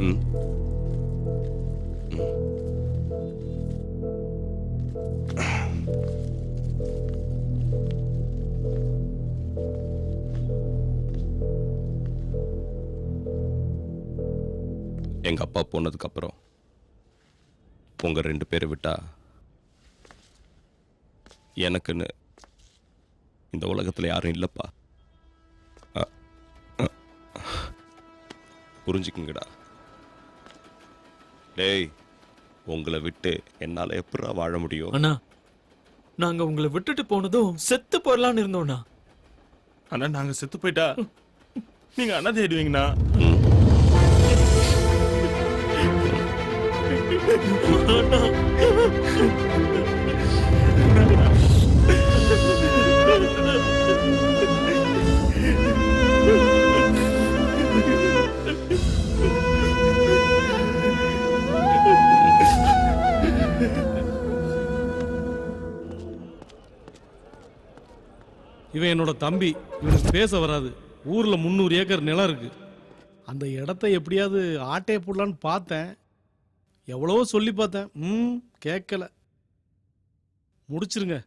ம் எங்க அப்பா போனதுக்கு அப்புறம் உங்க 2 பேரை விட்டா எனக்குன்னு இந்த உலகத்துல யாரும் இல்லப்பா. புரிஞ்சுக்குங்கடா. டேய், உங்களை விட்டு என்னால எப்படா வாழ முடியும்? அண்ணா, நாங்க உங்களை விட்டுட்டு போனதும் செத்து போறலான்னு இருந்தோம்ண்ணா. ஆனா நாங்க செத்து போயிட்டா நீங்க அண்ணா தேடுவீங்கண்ணா. இவன் என்னோட தம்பி. இவனுக்கு பேச வராது. ஊர்ல 300 ஏக்கர் நிலம் இருக்கு. அந்த இடத்த எப்படியாவது ஆட்டைய போடலான்னு பார்த்தேன். எவ்வளவோ சொல்லி பார்த்தேன். கேட்கல. முடிச்சிருங்க.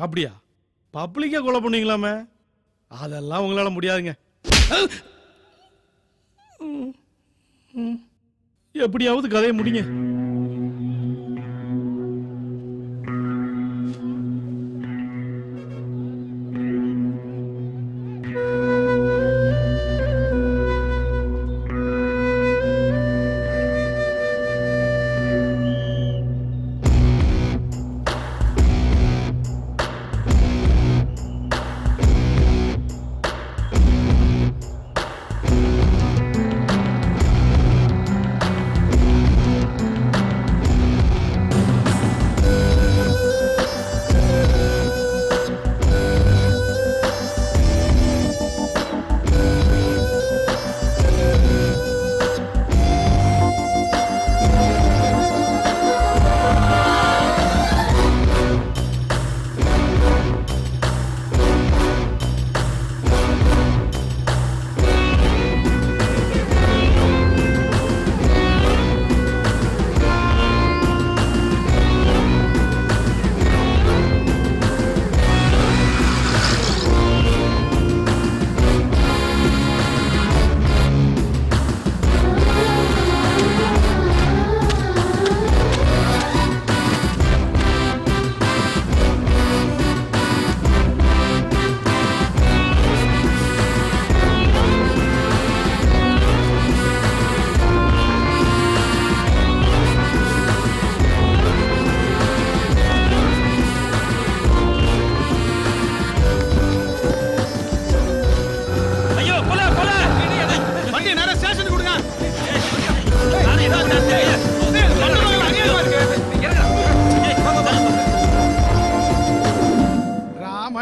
அப்படியா? பப்ளிக்கா கொலை பண்ணீங்களாமே? அதெல்லாம் உங்களால முடியாதுங்க. எப்படியாவது கதையை முடிங்க.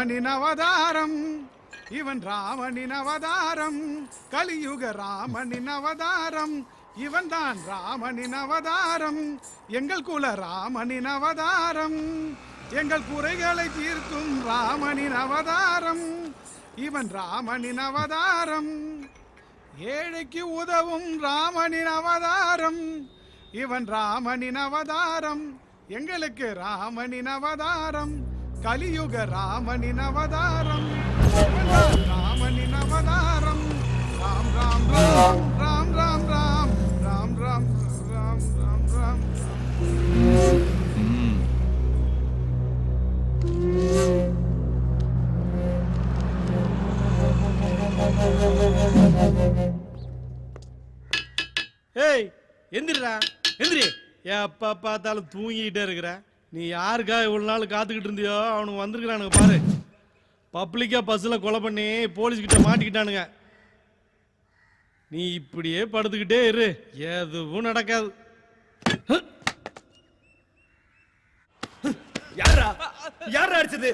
ராமனின் அவதாரம், இவன் ராமனின் அவதாரம், கலியுக ராமனின் அவதாரம், இவன் தான் ராமனின் அவதாரம், எங்கள் குல ராமனின் அவதாரம், எங்கள் குறைகளை தீர்க்கும் ராமனின் அவதாரம், இவன் ராமனின் அவதாரம், ஏழைக்கு உதவும் ராமனின் அவதாரம், இவன் ராமனின் அவதாரம், எங்களுக்கு ராமனின் அவதாரம், கலியுக ராமனின் அவதாரம், இவன் தான் ராமனின் அவதாரம். ராம் ராம் ராம் ராம் ராம் ராம் ராம் ராம் ராம் ராம் ராம். ஏய் எந்திரா எந்திரி, எப்ப பார்த்தாலும் தூங்கிக்கிட்டே இருக்கிற. நீ யாருக்காக இவ்வளவு நாள் காத்துக்கிட்டு இருந்தியோ அவனுக்கு வந்திருக்கிறானுங்க பாரு. பப்ளிக்கா பஸ்ல கொலை பண்ணி போலீஸ்கிட்ட மாட்டிக்கிட்டானுங்க. நீ இப்படியே படுத்துக்கிட்டே இரு, எதுவும் நடக்காது. யாரா யாரா அடிச்சது?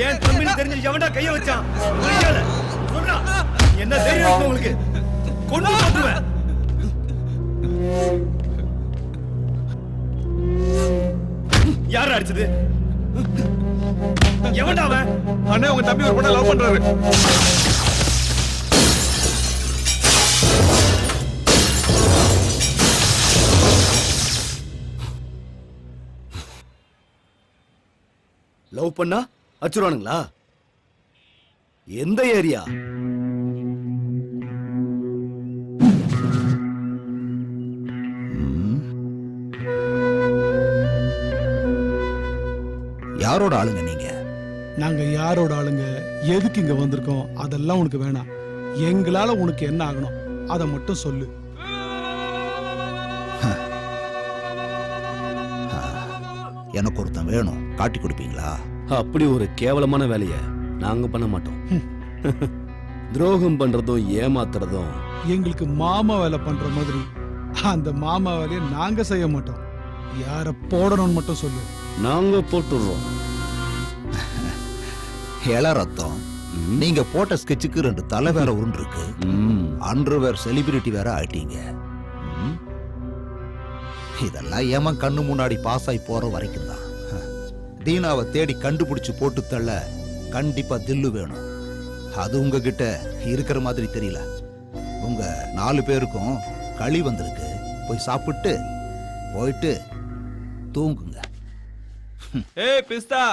ஏன் தம்பின்னு தெரிஞ்சு எவன்டா கைய வச்சான்? சொல்றா, என்ன தைரியம் உங்களுக்கு? கொண்டு போட்டுவேன். யாரா அடிச்சது? எவன்டா அவன்? அண்ணே, உங்க தம்பி ஒரு பொண்ணை லவ் பண்றாரு. லவ் பண்ணா அச்சுருவானுங்களா? எந்த ஏரியா? யாரோட ஆளுங்க நீங்க? நாங்க யாரோட ஆளுங்க, எதுக்கு இங்க வந்திருக்கோம், அதெல்லாம் உனக்கு வேணாம். எங்களால உனக்கு என்ன ஆகணும் அதை மட்டும் சொல்லு. எனக்கு ஒருத்தன் வேணும், காட்டி கொடுப்பீங்களா? அப்படி ஒரு கேவலமான வேலையை நாங்க பண்ண மாட்டோம். துரோகம் பண்றதும் ஏமாத்துறதும் எங்களுக்கு மாமா வேலை பண்ற மாதிரி அந்த மாமா வேலையை நாங்க செய்ய மாட்டோம். யார போடணும்னு மட்டும் சொல்லு, நாங்க போட்டுடுறோம். இள ரத்தம், நீங்க போட்ட ஸ்கெட்சுக்கு 2 தலை வேற உருண்டு இருக்கு. அண்டர்வேர் செலிபிரிட்டி வேற ஆயிட்டீங்க. இதெல்லாம் ஏமன் கண்ணு முன்னாடி பாஸ் ஆகி போற வரைக்கும் தான். தீனாவை தேடி கண்டுபிடிச்சு போட்டு தள்ள கண்டிப்பா தில்லு வேணும். அது உங்ககிட்ட இருக்கிற மாதிரி தெரியல. உங்க 4 பேருக்கும் களி வந்திருக்கு. போய் சாப்பிட்டு போயிட்டு தூங்குங்க. ஏய் பிஸ்தா,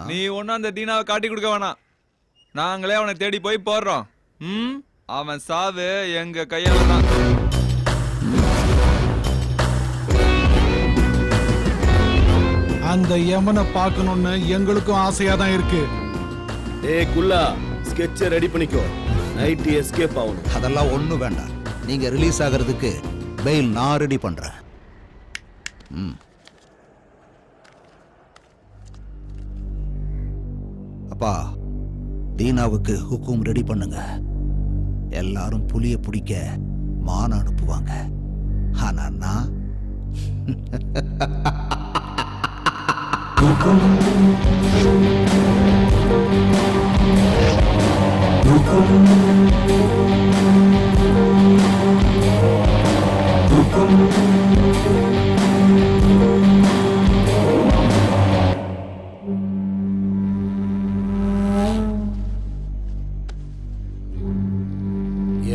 நீ ஒன்னும் அந்த தீனாவை காட்டி கொடுக்க வேணாம். நாங்களே அவனை தேடி போய் போடுறோம். அவன் சாவு எங்க கையால தான். அந்த யமனை பார்க்கணும்னு எங்களுக்கும் ஆசையா தான் இருக்கு. ஏய் குல்லா, ஸ்கெட்சை ரெடி பண்ணிக்கோ. நைட் எஸ்கேப் ஆகணும். அதெல்லாம் ஒண்ணும் வேண்டாம். நீங்க ரிலீஸ் ஆகிறதுக்கு பெயில் நான் ரெடி பண்றேன். அப்பா, தீனாவுக்கு ஹுக்கும் ரெடி பண்ணுங்க. எல்லாரும் புலிய பிடிக்க மான அனுப்புவாங்க. ஆனா நான்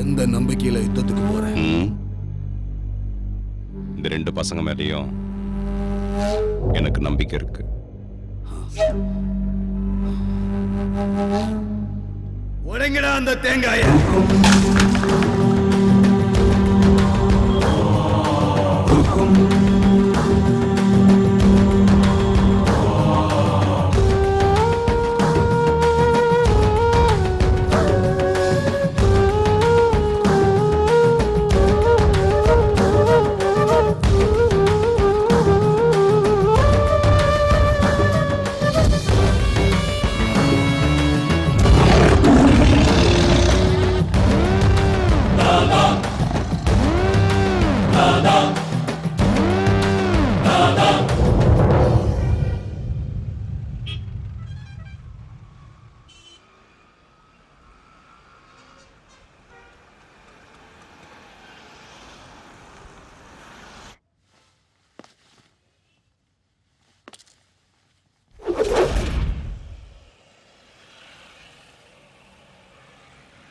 எந்த நம்பிக்கையில யுத்தத்துக்கு போறேன்? இந்த 2 பசங்க மேலேயும் எனக்கு நம்பிக்கை இருக்கு. உடைங்கடா அந்த தேங்காய.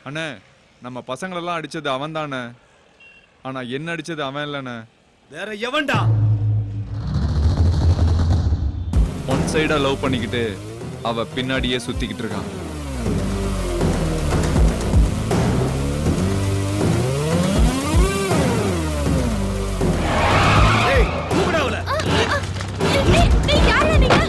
அண்ணே நம்ம பசங்களெல்லாம் அடிச்சது அவன் தானே, ஆனா என்ன அடிச்சது அவன் இல்லைண்ணே. வேற எவன்டா? ஒன் சைடா லவ் பண்ணிக்கிட்டு அவ பின்னாடியே சுத்திக்கிட்டு இருக்கான். ஏய் கூப்பிடு அவளை. யாரா நீங்க?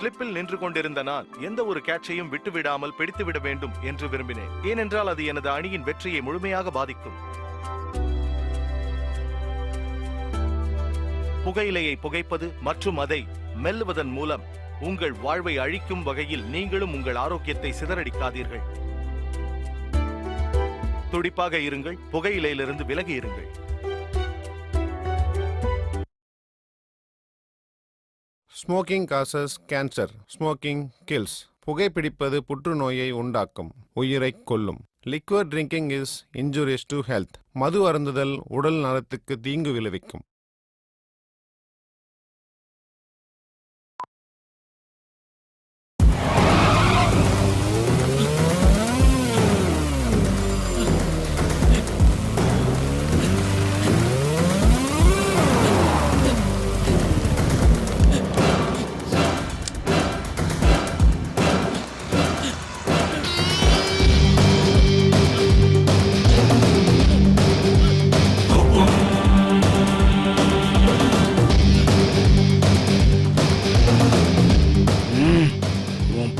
ஸ்லிப்பில் நின்று கொண்டிருந்த நான் எந்த ஒரு கேட்சையும் விட்டுவிடாமல் பிடித்துவிட வேண்டும் என்று விரும்பினேன். ஏனென்றால் அது எனது அணியின் வெற்றியை முழுமையாக பாதிக்கும். புகையிலையை புகைப்பது மற்றும் அதை மெல்லுவதன் மூலம் உங்கள் வாழ்வை அழிக்கும் வகையில் நீங்களும் உங்கள் ஆரோக்கியத்தை சிதறடிக்காதீர்கள். துடிப்பாக இருங்கள், புகையிலையிலிருந்து விலகி இருங்கள். Smoking causes cancer, smoking kills. புகைப்பிடிப்பது புற்றுநோயை உண்டாக்கும், உயிரை கொல்லும். Liquid drinking is injurious to health. மது அருந்துதல் உடல் நலத்துக்கு தீங்கு விளைவிக்கும்.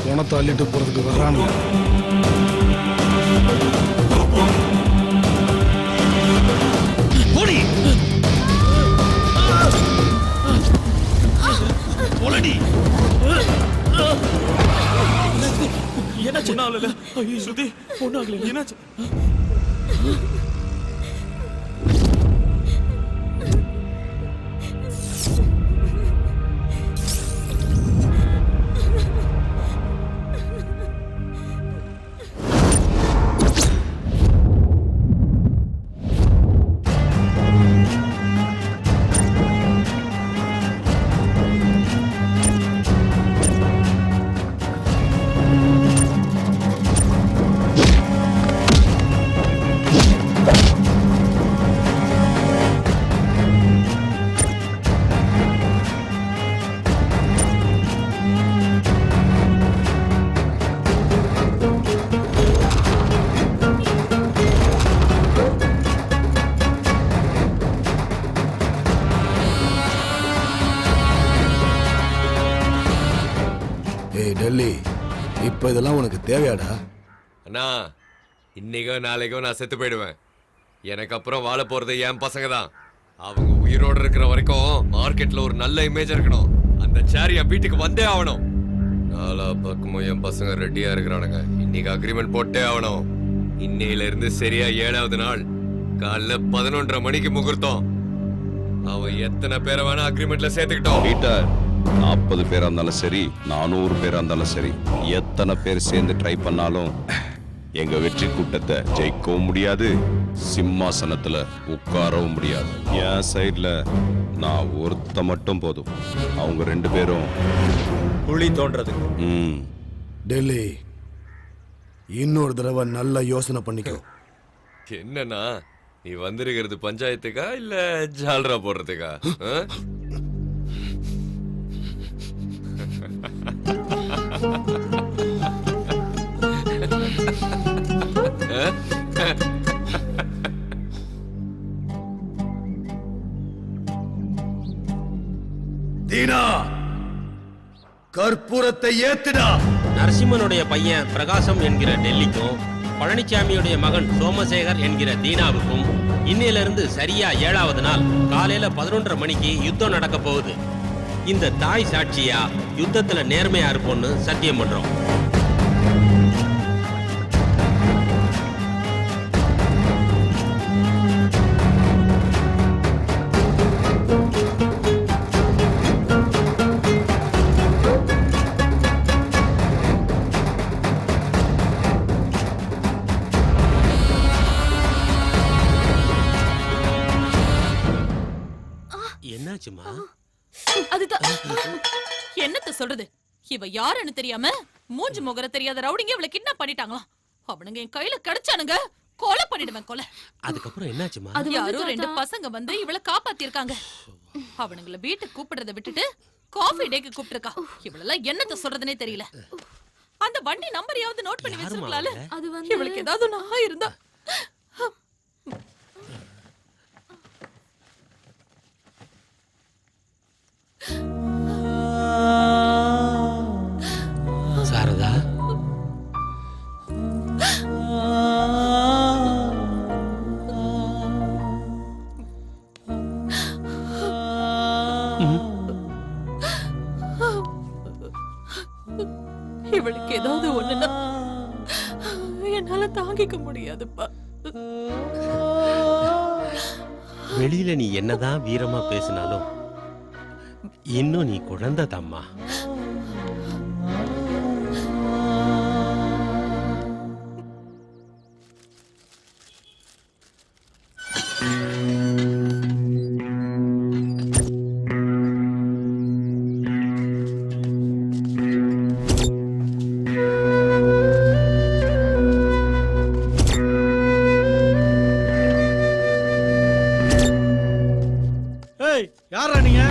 பணத்தை அள்ளிட்டு போறதுக்கு வர்றானுங்க. என்னாச்சு? ஸ்ருதி பொண்ணாகல, என்னாச்சு? டெல்லி, இப்ப இதெல்லாம் உனக்கு தேவையாடா? அண்ணா, இன்னைக்கோ நாளைக்கோ நான் செத்து போயிடுவேன். எனக்கு அப்புறம் வாழ போறது என் பசங்க தான். அவங்க உயிரோட இருக்கிற வரைக்கும் மார்க்கெட்ல ஒரு நல்ல இமேஜ் இருக்கணும். அந்த சேர் என் வீட்டுக்கு வந்தே ஆகணும். நாலா பக்கமும் என் பசங்க ரெடியா இருக்கிறானுங்க. இன்னைக்கு அக்ரிமெண்ட் போட்டே ஆகணும். இன்னையில இருந்து சரியா 7வது நாள் காலைல 11:30 மணிக்கு முகூர்த்தம். அவன் எத்தனை பேரை வேணா அக்ரிமெண்ட்ல சேர்த்துக்கிட்டோம். 40 பேரா இருந்தாலும் சரி, 400 பேரா இருந்தாலும் சரி, எத்தனை பேர் சேர்ந்து ட்ரை பண்ணாலும் எங்க வெற்றி கூட்டத்தை ஜெயிக்கவும் முடியாது, சிம்மாசனத்துல உட்காரவும் முடியாது. என் சைட்ல நான் ஒருத்த மட்டும் போதும். அவங்க 2 பேரும் குழி தோன்றது. டெல்லி, இன்னொரு தடவை நல்லா யோசனை பண்ணிக்கோ. என்னன்னா, நீ வந்திருக்கிறது பஞ்சாயத்துக்கா இல்ல ஜால்ரா போடுறதுக்கா? தீனா, கற்பூரத்தை ஏத்துடா. நரசிம்மனுடைய பையன் பிரகாசம் என்கிற டெல்லிக்கும் பழனிசாமியுடைய மகன் சோமசேகர் என்கிற தீனாவுக்கும் இன்னையிலிருந்து சரியா 7வது நாள் காலையில 11:30 மணிக்கு யுத்தம் நடக்க போகுது. இந்த தாய் சாட்சியா யுத்தத்துல நேர்மையா இருப்போம்னு சத்தியம் பண்றோம். என்னாச்சுமா? அதுதான் என்னத்த சொல்றது, இவ யாருன்னு தெரியாம மூஞ்சி முகர தெரியாத ரவுடிங்க இவளை கிட்னாப் பண்ணிட்டாங்களாம். அவனுங்க என் கையில கிடைச்சானுங்க, கொலை பண்ணிடுவேன் கொலை. அதுக்கப்புறம் என்னாச்சுமா? யாரோ 2 பசங்க வந்து இவளை காப்பாத்திருக்காங்க. அவனுங்கள வீட்டுக்கு கூப்பிடுறத விட்டுட்டு காஃபி டேக்கு கூப்பிட்டுருக்கா. இவளெல்லாம் என்னத்த சொல்றதுனே தெரியல. அந்த வண்டி நம்பரையாவது நோட் பண்ணி வச்சிருக்கலாம்ல. இவளுக்கு ஏதாவது நான் இருந்தா. சாரதா, இவளுக்கு ஏதாவது ஒண்ணுன்னா என்னால தாங்கிக்க முடியாதுப்பா. வெளியில நீ என்னதான் வீரமா பேசினாலும் இன்னும் நீ குழந்தை தாம்மா. யாரா நீங்க?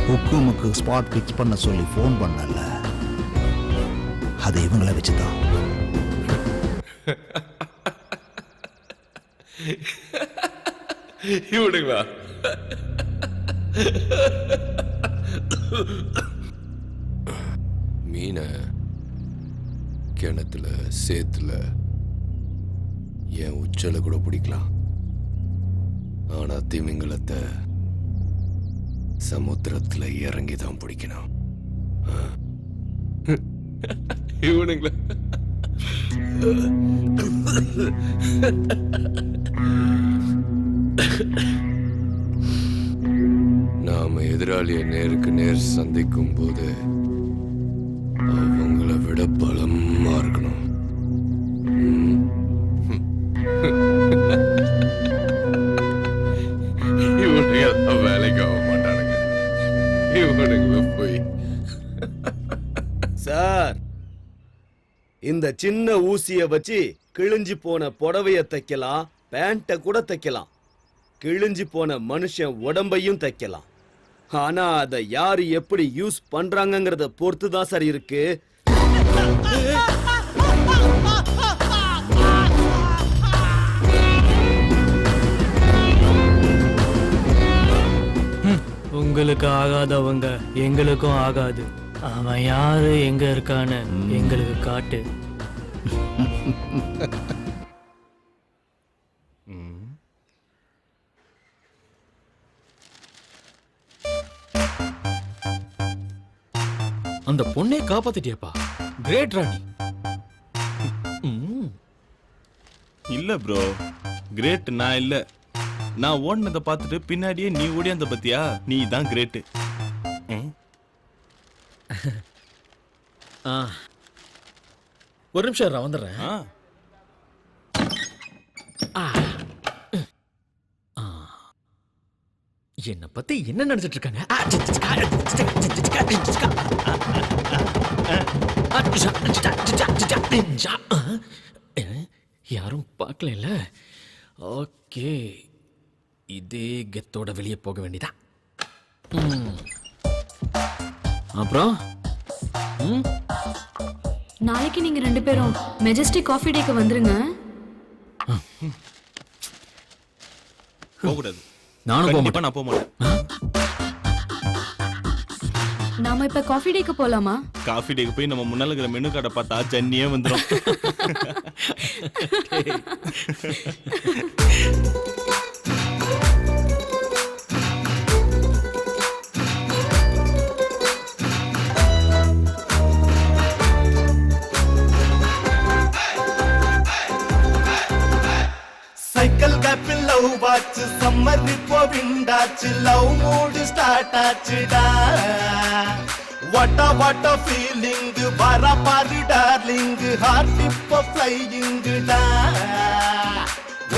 ஹுக்குமுக்கு ஸ்பாட் பிக்ஸ் பண்ண சொல்லி ஃபோன் பண்ணல, அது இவங்கள வச்சுதான். இவனுங்களா? மீனை கிணத்துல சேத்துல என் உச்சல கூட பிடிக்கலாம், ஆனா திமிங்கலத்தை சமுத்திரத்துல இறங்கிதான் பிடிக்கணும். இவனுங்களா? நாம எதிராளியை நேருக்கு நேர் சந்திக்கும் போது அவங்கள விட பலமா இருக்கணும். இவனுங்க எல்லாம் வேலைக்கு ஆக மாட்டானுங்க. இவனுங்கள போய் சார், இந்த சின்ன ஊசிய வச்சு கிழிஞ்சு போன புடவைய தைக்கலாம், பேண்ட கூட தைக்கலாம், கிழிஞ்சு போன மனுஷன் உடம்பையும் தைக்கலாம். ஆனா அதை யாரு எப்படி யூஸ் பண்றாங்கங்கறத பொறுத்து தான் சார் இருக்கு. உங்களுக்கு ஆகாதவங்க எங்களுக்கும் ஆகாது. அவன் யாரு எங்க இருக்கான்னு எங்களுக்கு காட்டு. அந்த பொண்ணை காப்பாத்திட்டியப்பா, கிரேட் ராணி. இல்ல ப்ரோ, கிரேட் நான் இல்ல. நான் ஓடினதை பார்த்துட்டு பின்னாடியே நீ ஓடி அந்த பத்தியா, நீ தான் கிரேட்டு. ஒரு நிமிஷம் நான் வந்துடுறேன். என்ன பத்தி என்ன நினைச்சிட்டு இருக்காங்க? யாரும் பார்க்கல. ஓகே, இதே கெத்தோட வெளியே போக வேண்டியதா. அப்புறம் நாளைக்கு நீங்க 2 பேரும் மெஜஸ்டிக் காஃபி டேக்கு வந்துருங்க. போகக்கூடாது. நானும் போக நான் போக மாட்டேன். நாம இப்ப காஃபி டேக்கு போலாமா? காஃபி டேக்கு போய் நம்ம முன்னால இருக்கிற மெனு கார்டை பார்த்தா ஜன்னியே வந்துடும். சைக்கிள் கேப்பில் லவ் வாட்ச் சம்மர் இப்போ விண்டாச்சு லவ் மூடு ஸ்டார்ட் ஆச்சுடா வாட்ட ஃபீலிங் வர பாரு டார்லிங் ஹார்ட் இப்போ ஃப்ளையிங்குடா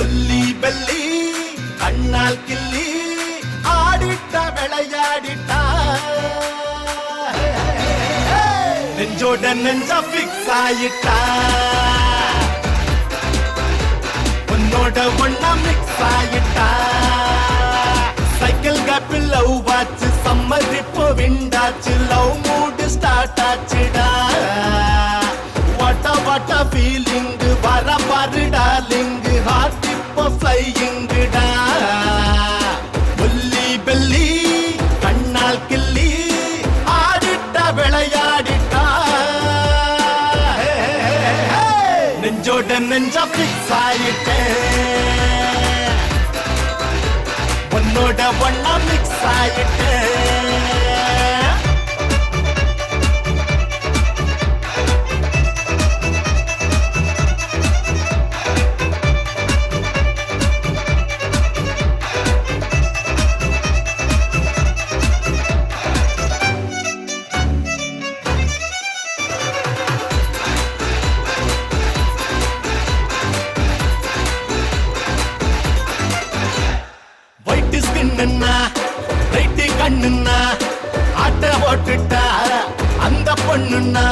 ஒல்லி பெல்லி கண்ணால் கிள்ளி ஆடிட்ட விளையாடிட்டா நெஞ்சோட நெஞ்சா ஃபிக்ஸ் ஆயிட்டா உன்னோட ஒன்னா மிக்ஸ் ஆயிட்டா சைக்கிள் கேப்பில் லவ் வாட்ச் சம்மர் இப்போ விண்டாச்சு லவ் மூடு ஸ்டார்ட் ஆச்சுடா வாட்ட ஃபீலிங் வர பாரு டார்லிங் ஹார்ட் இப்போ ஃப்ளையிங்குடா ஒல்லி பெல்லி கண்ணால் கிள்ளி ஆடிட்ட விளையாடிட்டா நெஞ்சோட நெஞ்சா ஃபிக்ஸ் ஆயிட்டேன் உன்னோட ஒன்னா மிக்ஸ் ஆயிட்டேன் ரைட்டு கண்ணுன்னா ஆட்ட ஓட்டுட்டா அந்த பொண்ணுன்னா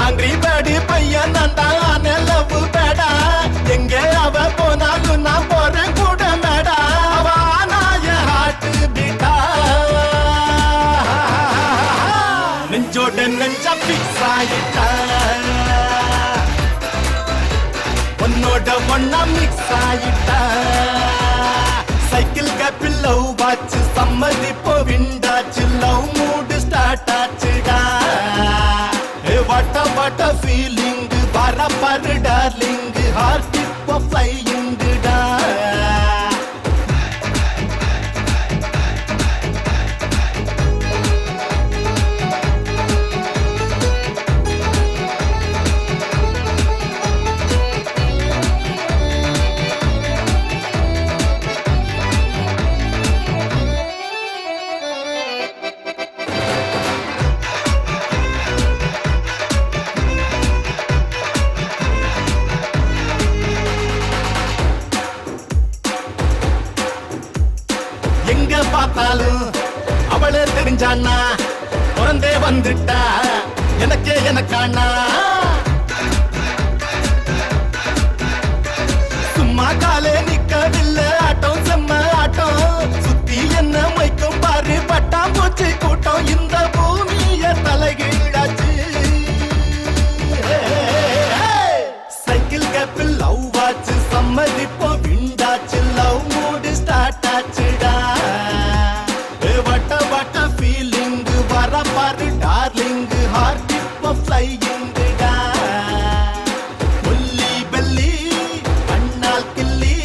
ஆங்கிரி பேடி பையன் நான் லவ் பேடா எங்க அவ போனாலும் நான் போறேன் கூட மேடா அவ நாய ஹார்ட் பீட்டா நெஞ்சோட நெஞ்சா ஃபிக்ஸ் ஆயிட்டா உன்னோட ஒன்னா மிக்ஸ் ஆயிட்டா சைக்கிள் கேப்பில் லவ் வாட்ச் சம்மர் இப்போ விண்டாச்சு லவ் மூடு ஸ்டார்ட் ஆச்சுடா வாட்ட ஃபீலிங் வர பாரு டார்லிங் ஹார்ட் இப்போ ஃப்ளையிங்குடா எங்க பார்த்தாலும் அவளே தெரிஞ்சானா பிறந்தே வந்துட்டா எனக்கே எனக்கானா சும்மா காலே நிக்கவில்லை ஆட்டம் செம்ம ஆட்டம் சுத்தி என்ன மைக்கும் பாரு பட்டாம்பூச்சி கூட்டம் இந்த பூமிய தலைகீழாச்சு சைக்கிள் கேப்பில் லவ் வாட்ச் சம்மர் இப்போ விண்டாச்சு லவ் மூடு ஸ்டார்ட் ஆச்சுடா வாட்ட ஃபீலிங் வர பாரு டார்லிங் ஹார்ட் இப்போ ஃப்ளையிங்குடா ஒல்லி பெல்லி கண்ணால் கிள்ளி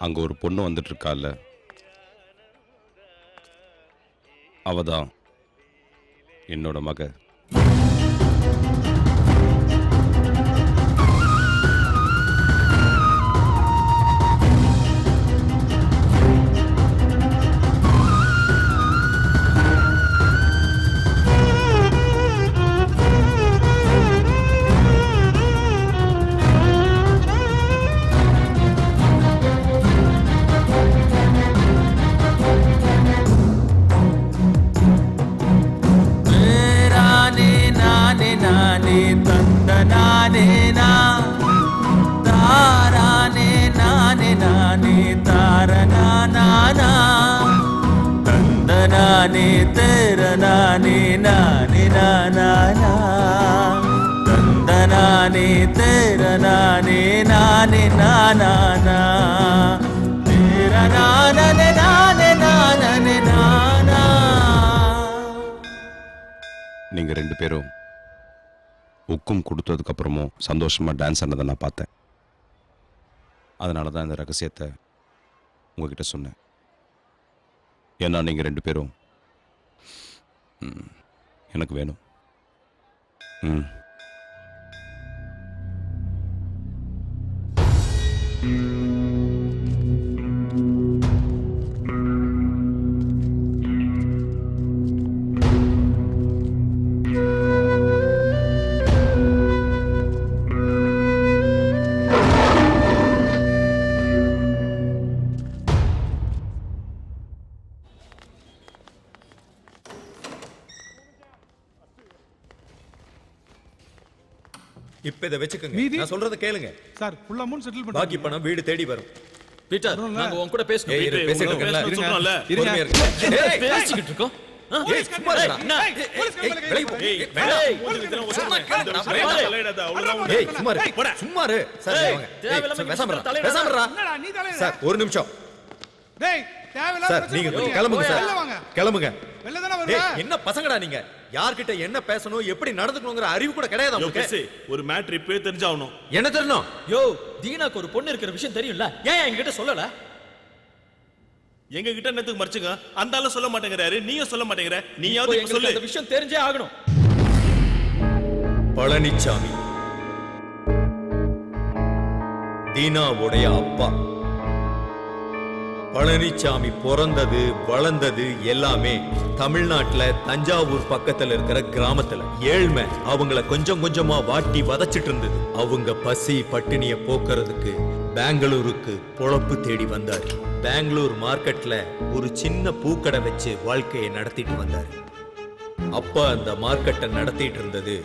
அங்க ஒரு பொண்ணு வந்துட்டு இருக்கால, அவதான் என்னோட மக. நீங்க ரெண்டு பேரும் உக்கும் கொடுத்ததுக்கு அப்புறமும் சந்தோஷமா டான்ஸ் ஆனதை நான் பார்த்தேன். அதனால தான் இந்த ரகசியத்தை உங்ககிட்ட சொன்னேன். ஏன்னா நீங்க ரெண்டு பேரும் எனக்கு வேணும். இப்ப இதை வச்சுக்கோங்க. நான் சொல்றத கேளுங்க சார். ஃபுல் அமௌண்ட் செட்டில் பண்ணி பாக்கி பணம் வீடு தேடி வரும். பீட்டர், நாங்க உன் கூட பேசணும். ஏய், பீட்டர், பேசிட்டு உங்களோட இருக்கேன்ல. பேசணும்னு சொல்றோம்ல. பொறுமையா இருங்க. ஏய், பேசிக்கிட்டு இருக்கோம். ஏய், சும்மா இருடா. வெளிய போ. ஏய், சும்மா இரு. சும்மா இரு. சார், வாங்க. ஏய், பேசாம இருடா. சார், ஒரு நிமிஷம். டேய், தேவையில்லாத சார், நீங்க கிளம்புங்க சார். கிளம்புங்க. வெளில தான வருவ. ஏய், என்ன பசங்கடா நீங்க? யார்கிட்ட என்ன பேசணும், எப்படி நடந்துக்கணும்ங்கற அறிவு கூட கிடையாது உங்களுக்கு. ஒரு மேட்டர் இப்பவே தெரிஞ்சாவணும். என்ன தெரியணும்? யோ, தீனாக்கு ஒரு பொண்ணு இருக்கிற விஷயம் தெரியும்ல, ஏன் என்கிட்ட சொல்லல? எங்க கிட்ட என்னத்துக்கு மறைச்சுங்க? அந்த ஆளு சொல்ல மாட்டேங்கிறாரு, நீயும் சொல்ல மாட்டேங்கிற. நீயாவது இப்ப சொல்லு. இந்த விஷயம் தெரிஞ்சே ஆகணும். பழனிச்சாமி தீனாவுடைய அப்பா. பழனிச்சாமி பிறந்தது வளர்ந்தது எல்லாமே தமிழ்நாட்டுல தஞ்சாவூர் பக்கத்துல இருக்கிற கிராமத்துல. ஏழ்மை அவங்கள கொஞ்சம் கொஞ்சமா வாட்டி வதச்சிட்டு இருந்தது. அவங்க பசி பட்டினிய போக்குறதுக்கு பெங்களூருக்கு பொழப்பு தேடி வந்தாரு. பெங்களூர் மார்க்கெட்ல ஒரு சின்ன பூக்கடை வச்சு வாழ்க்கையை நடத்திட்டு வந்தாரு. அப்ப அந்த மார்க்கெட்டை நடத்திட்டு இருந்தது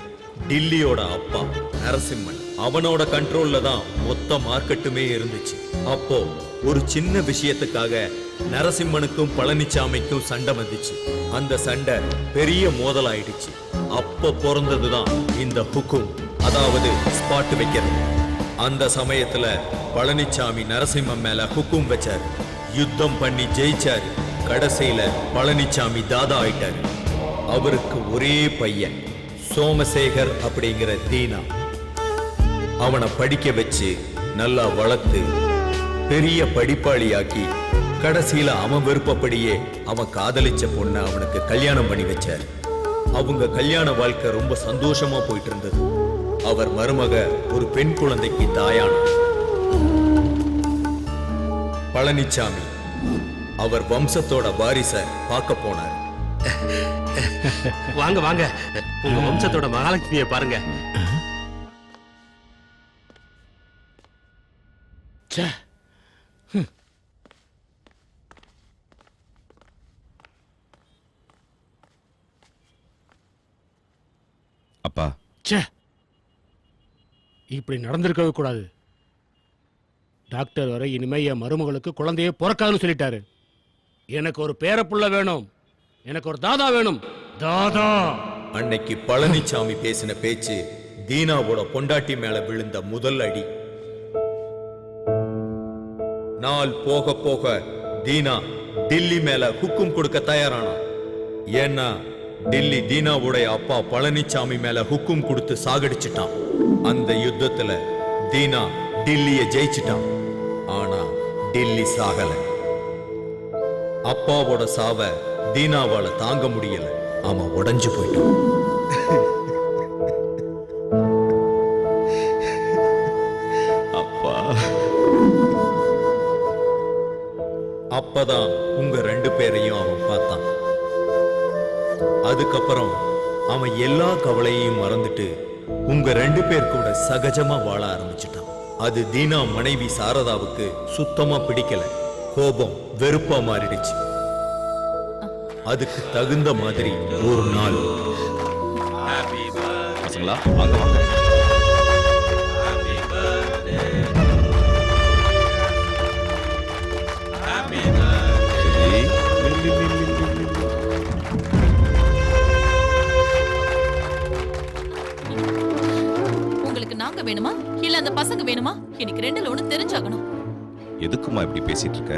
டில்லியோட அப்பா நரசிம்மன். அவனோட கண்ட்ரோல்ல தான் மொத்த மார்க்கெட்டுமே இருந்துச்சு. அப்போ ஒரு சின்ன விஷயத்துக்காக நரசிம்மனுக்கும் பழனிச்சாமிக்கும் சண்டை வந்துச்சு. அந்த சண்டை பெரிய மோதலாயிடுச்சு. அப்ப பிறந்ததுதான் இந்த ஹுக்கும், அதாவது ஸ்பாட் வைக்கிறது. அந்த சமயத்துல பழனிச்சாமி நரசிம்மன் மேல ஹுக்கும் வச்சாரு. யுத்தம் பண்ணி ஜெயிச்சாரு. கடைசியில பழனிச்சாமி தாதா ஆயிட்டாரு. அவருக்கு ஒரே பையன் சோமசேகர் அப்படிங்கிற தீனா. அவனை படிக்க வச்சு நல்லா வளர்த்து பெரிய படிப்பாளியாக்கி கடைசியில அவன் விருப்பப்படியே அவன் காதலிச்ச பொண்ணை அவனுக்கு கல்யாணம் பண்ணி வச்சார். அவங்க கல்யாண வாழ்க்கை ரொம்ப சந்தோஷமா போயிட்டு இருந்தது. அவர் மருமக ஒரு பெண் குழந்தைக்கு தாயானார். பழனிச்சாமி அவர் வம்சத்தோட வாரிச பார்க்க போனார். வாங்க வாங்க, உங்க வம்சத்தோட மகாலட்சுமியை பாருங்க. அப்பா, இப்படி நடந்திருக்கவே கூடாது. டாக்டர் வரை இனிமே என் மருமகளுக்கு குழந்தையே பிறக்காதுன்னு சொல்லிட்டாரு. எனக்கு ஒரு பேரப்புள்ள வேணும், எனக்கு ஒரு தாதா வேணும். தாதா. அன்னைக்கு பழனிச்சாமி பேசின பேச்சு தீனாவோட பொண்டாட்டி மேல விழுந்த முதல் அடி. நாள் போக போக தீனா டில்லி மேல ஹுக்கும் கொடுக்க தயாரானா. ஏன்னா டில்லி தீனாவுடைய அப்பா பழனிச்சாமி மேல ஹுக்கும் கொடுத்து சாகடிச்சிட்டான். அந்த யுத்தத்துல தீனா டில்லிய ஜெயிச்சிட்டான். ஆனா டெல்லி சாகல. அப்பாவோட சாவ தீனாவால தாங்க முடியல. அவன் உடைஞ்சு போயிட்டான். அப்பா. அப்பதான் உங்க 2 பேரையும் அவன் பார்த்தான். அதுக்கப்புறம் அவன் எல்லா கவலையையும் மறந்துட்டு உங்க 2 பேர் கூட சகஜமா வாழ ஆரம்பிச்சிட்டான். அது தீனா மனைவி சாரதாவுக்கு சுத்தமா பிடிக்கல. கோபம் வெறுப்பா மாறிடுச்சு. அதுக்கு தகுந்த மாதிரி ஒரு நாள், பசங்களா வாங்க வாங்க. உங்களுக்கு நாங்க வேணுமா இல்ல அந்த பசங்க வேணுமா? எனக்கு 2ல ஒண்ணு தெரிஞ்சாகணும். எதுக்குமா இப்படி பேசிட்டு இருக்க?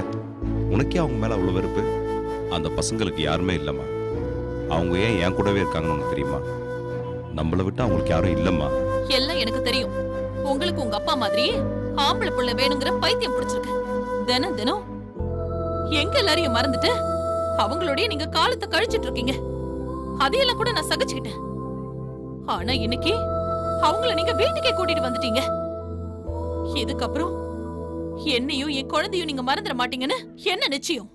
உனக்கே அவங்க மேல அவ்வளவு வெறுப்பு? அந்த பசங்களுக்கு யாருமே இல்லம்மா. அவங்க ஏன் என் கூடவே இருக்காங்கன்னு உனக்கு தெரியுமா? நம்மளை விட்டு அவங்களுக்கு யாரும் இல்லம்மா. எல்லாம் எனக்கு தெரியும். உங்களுக்கு உங்க அப்பா மாதிரி ஆம்பளை புள்ள வேணுங்கிற பைத்தியம் பிடிச்சிருக்கு. தினம் தினம் எங்க எல்லாரையும் மறந்துட்டு அவங்களோடய நீங்க காலத்தை கழிச்சிட்டு இருக்கீங்க. அதையெல்லாம் கூட நான் சகிச்சுக்கிட்டேன். ஆனா இன்னைக்கு அவங்கள நீங்க வீட்டுக்கே கூட்டிட்டு வந்துட்டீங்க. இதுக்கப்புறம் என்னையும் என் குழந்தையும் நீங்க மறந்துட மாட்டீங்கன்னு என்ன நிச்சயம்?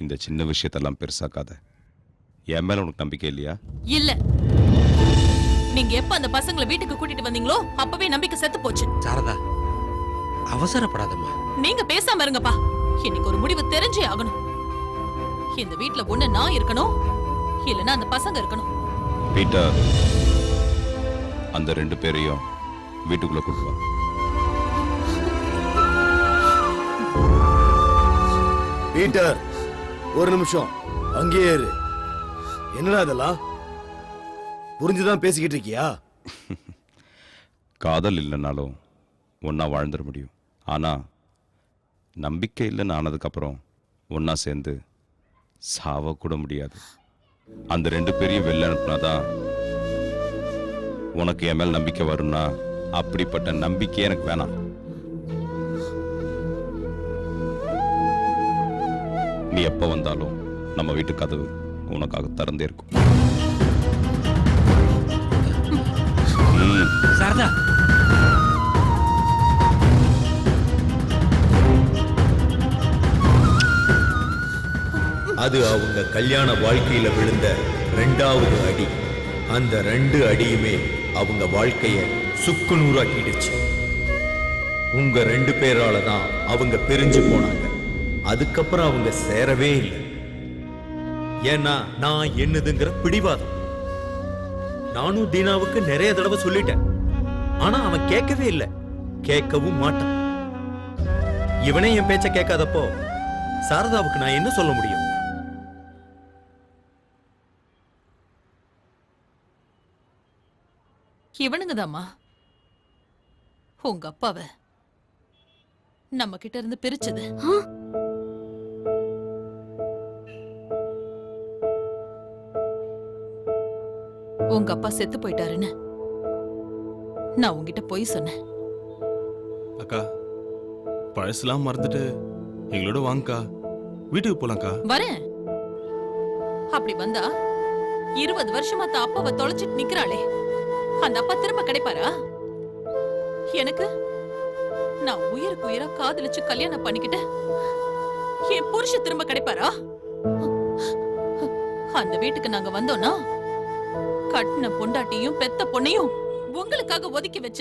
இந்த சின்ன விஷயத்தெல்லாம் பெருசாக்காத. என் மேல உனக்கு நம்பிக்கை இல்லையா? இல்ல. நீங்க எப்ப அந்த பசங்களை வீட்டுக்கு கூட்டிட்டு வந்தீங்களோ அப்பவே நம்பிக்கை செத்து போச்சு. சாரதா, அவசரப்படாதம்மா. நீங்க பேசாம இருங்கப்பா. இன்னைக்கு ஒரு முடிவு தெரிஞ்சே ஆகணும். இந்த வீட்ல ஒண்ணு நான் இருக்கணும், இல்லனா அந்த பசங்க இருக்கணும். பீட்டர், அந்த 2 பேரையும் வீட்டுக்குள்ள கூட்டு வா. பீட்டர், ஒரு நிமிஷம் அங்கேயே இரு. என்னடா இதெல்லாம்? புரிஞ்சுதான் பேசிக்கிட்டு இருக்கியா? காதல் இல்லைனாலும் ஒன்னா வாழ்ந்துட முடியும். ஆனா நம்பிக்கை இல்லைன்னு ஆனதுக்கப்புறம் ஒன்னா சேர்ந்து சாவ கூட முடியாது. அந்த 2 பேரையும் வெளில அனுப்புனாதான் உனக்கு என் மேல் நம்பிக்கை வரும்னா அப்படிப்பட்ட நம்பிக்கையே எனக்கு வேணாம். நீ எப்ப வந்தாலும் நம்ம வீட்டு கதவு உனக்காக திறந்தே இருக்கும். சாரதா, அது அவங்க கல்யாண வாழ்க்கையில விழுந்த 2வது அடி. அந்த 2 அடியுமே அவங்க வாழ்க்கைய சுக்குநூறாக்கிடுச்சு. உங்க 2 பேரால தான் அவங்க பிரிஞ்சு போனாங்க. அதுக்கப்புறம் அவங்க சேரவே இல்லை. ஏன்னா நான் என்னதுங்கிற பிடிவாதம். நானும் தீனாவுக்கு நிறைய தடவை சொல்லிட்டேன். ஆனா அவன் கேட்கவே இல்லை, கேட்கவும் மாட்டான். இவனே என் பேச்ச கேட்காதப்போ சாரதாவுக்கு நான் என்ன சொல்ல முடியும்? இவனுங்கதாம்மா உங்க அப்பாவை நம்ம கிட்ட இருந்து பிரிச்சது. உங்க அப்பா செத்து போயிட்டாருன்னு நான் உங்ககிட்ட போய் சொன்னேன். அக்கா, பழசெல்லாம் மறந்துட்டு எங்களோட வாங்கக்கா, வீட்டுக்கு போலாம்க்கா. வரேன். அப்படி வந்தா 20 வருஷமா தான் அப்பாவை தொலைச்சிட்டு நிக்கிறாளே, அந்த அப்பா திரும்ப கிடைப்பாரா? எனக்கு நான் உயிருக்கு உயிரா காதலிச்சு கல்யாணம் பண்ணிக்கிட்ட என் புருஷ திரும்ப கிடைப்பாரா? அந்த வீட்டுக்கு நாங்க வந்தோம்னா கட்டின பொண்டாட்டியும் பெத்த பொண்ணையும் உங்களுக்காக ஒதுக்கி வச்ச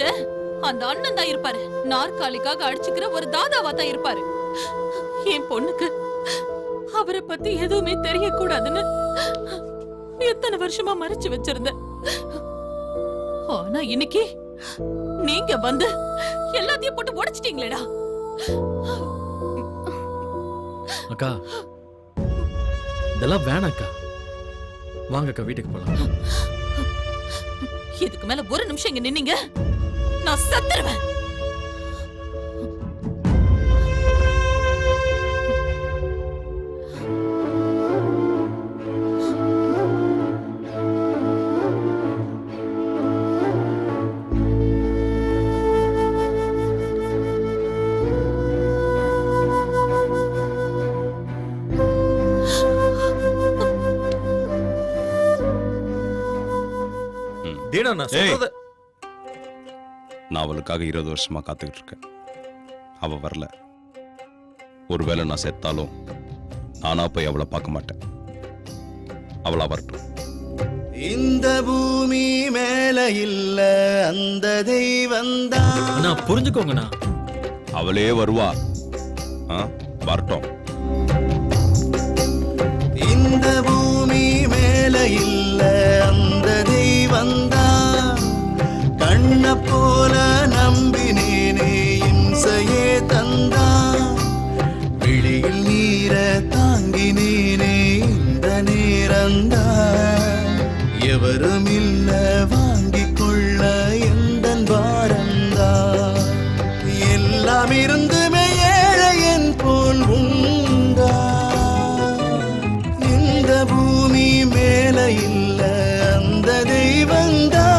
அந்த அண்ணன் தான் இருப்பாரு. நாற்காலிக்காக அடிச்சுக்கிற ஒரு தாதாவா தான் இருப்பாரு. என் பொண்ணுக்கு அவரை பத்தி எதுவுமே தெரியக்கூடாதுன்னு எத்தனை வருஷமா மறைச்சு வச்சிருந்த. ஆனா இன்னைக்கு நீங்க வந்து எல்லாத்தையும் போட்டு உடைச்சிட்டீங்களேடா. அக்கா, இதெல்லாம் வேணாக்கா. வாங்கக்கா, வீட்டுக்கு போலாம். இதுக்கு மேல ஒரு நிமிஷம் இங்க நின்னீங்க நான் செத்துருவேன். டேடா நான் ஏய். சொல்றத நான் அவளுக்காக 20 வருஷமா காத்துக்கிட்டு இருக்கேன். அவ வரல. ஒருவேளை நான் செத்தாலும் நானா போய் அவளை பார்க்க மாட்டேன். அவளா வரட்டும். இந்த பூமி மேல இல்ல அந்த தெய்வந்தான். நான் புரிஞ்சுக்கோங்கண்ணா. அவளே வருவா. வரட்டும். இந்த பூமி மேல இல்ல அந்த தெய்வந்தான். கண்ண போல நம்பினேனே இம்சையே தந்தான். விழியில் நீர தாங்கினேனே இந்த நேரந்தான். எவரும் இல்ல வாங்கிக் கொள்ள எந்தன் பாரந்தான். எல்லாம் இருந்துமே ஏழையன் போல் உண்டா. இந்த பூமி மேல இல்ல அந்த தெய்வந்தான்.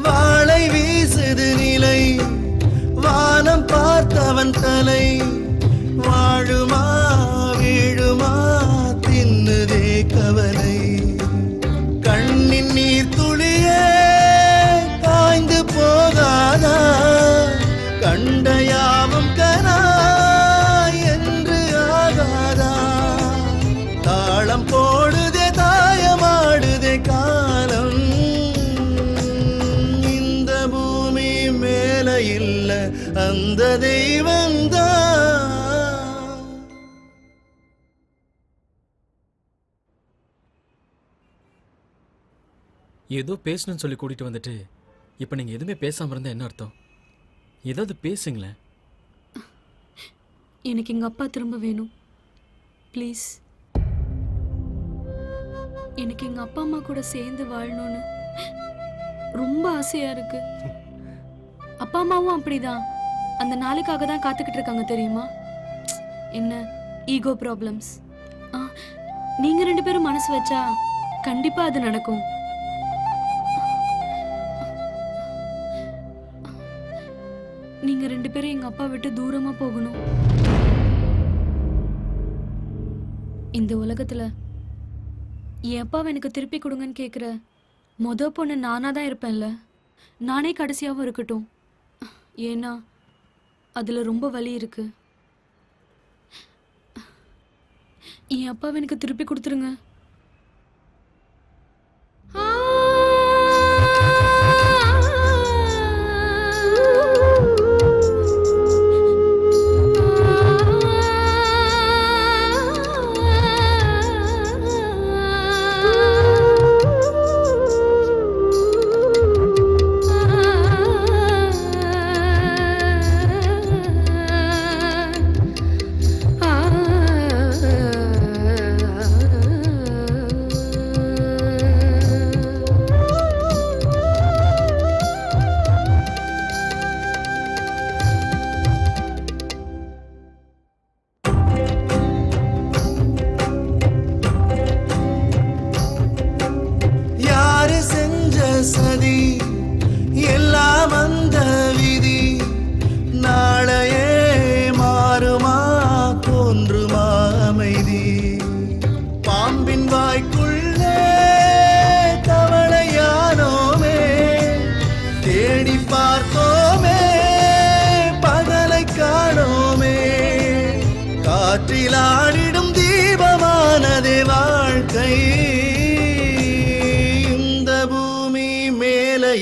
வாளை வீசுது நிலை வானம் பார்த்தவன் தலை. வாழுமா வீழுமா தின்னுதே கவலை. கண்ணின் நீர் துளியே காய்ந்து போகாதா. கண்ட யாவும் கனா என்று ஆகாதா. தாளம் போடுதே தாயமாடுதே காலம். இந்த பூமி மேல இல்ல அந்த தெய்வந்தான். ஏதோ பேசணும்னு சொல்லி கூட்டிட்டு வந்துட்டு இப்ப நீங்க எதுவுமே பேசாம இருந்தா என்ன அர்த்தம்? ஏதாவது பேசுங்களேன். எனக்கு எங்க அப்பா திரும்ப வேணும் ப்ளீஸ். எனக்கு எங்க அப்பா அம்மா கூட சேர்ந்து வாழணும்னு ரொம்ப ஆசையா இருக்கு. அப்பா அம்மாவும் அப்படிதான். அந்த நாளுக்காக தான் காத்துக்கிட்டு இருக்காங்க தெரியுமா? என்ன ஈகோ ப்ராப்ளம்ஸ். நீங்க 2 பேரும் மனசு வச்சா கண்டிப்பா அது நடக்கும். நீங்க 2 பேரும் எங்க அப்பா விட்டு தூரமா போகணும். இந்த உலகத்துல என் அப்பாவை எனக்கு திருப்பி கொடுங்கன்னு கேக்குற மொத பொண்ணு நானா தான் இருப்பேன்ல. நானே கடைசியாவும் இருக்கட்டும். ஏன்னா அதுல ரொம்ப வலி இருக்கு. என் அப்பாவை எனக்கு திருப்பி கொடுத்துருங்க. சதி எல்லாம் அந்த விதி. நாளையே மாறுமா தோன்றுமா அமைதி. பாம்பின் வாய்க்குள்ளே தவளையானோமே. தேடி பார்த்தோமே பகலை காணோமே. காற்றில் ஆடிடும் தீபமானதே வாழ்க்கை.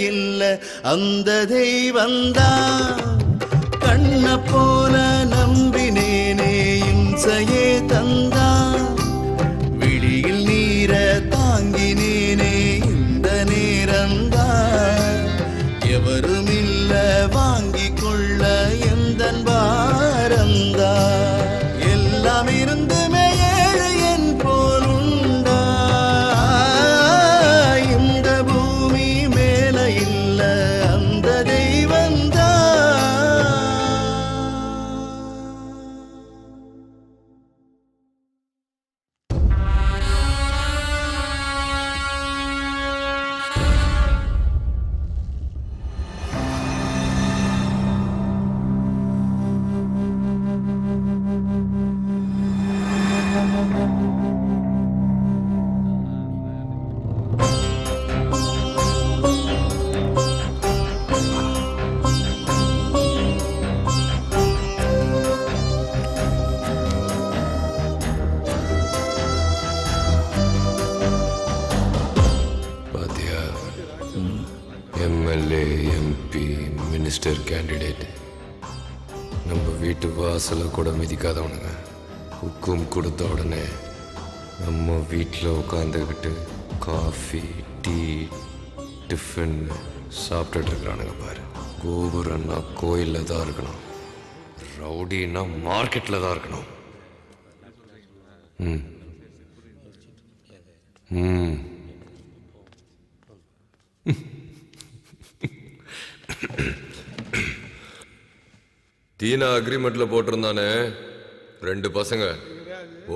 இல்ல அந்த தெய்வந்தான். கண்ண போல நம்பினேனே இம்சையே தந்தான். விழியில் நீர தாங்கினேனே இந்த நேரந்தான். எவரும் இல்ல வாங்கிக் கொள்ள எந்தன் பாரந்தான். எல்லாம் இருந்துமே ஏழையன் போல் உண்டா. இந்த பூமி மேல இல்ல அந்த தெய்வந்தான். Minister candidate. நம்ம வீட்டு வாசலை கூட மிதிக்காதவனுங்க ஹுக்கும் கொடுத்த உடனே நம்ம வீட்டில் உட்காந்துக்கிட்டு காஃபி டீ டிஃபன் சாப்பிட்டுட்டு இருக்கிறானுங்க பாரு. கோபுரம்னா கோயிலில் தான் இருக்கணும், ரவுடின்னா மார்க்கெட்டில் தான் இருக்கணும். ம் ம் தீனா அக்ரிமெண்ட்ல போட்டிருந்தானே 2 பசங்க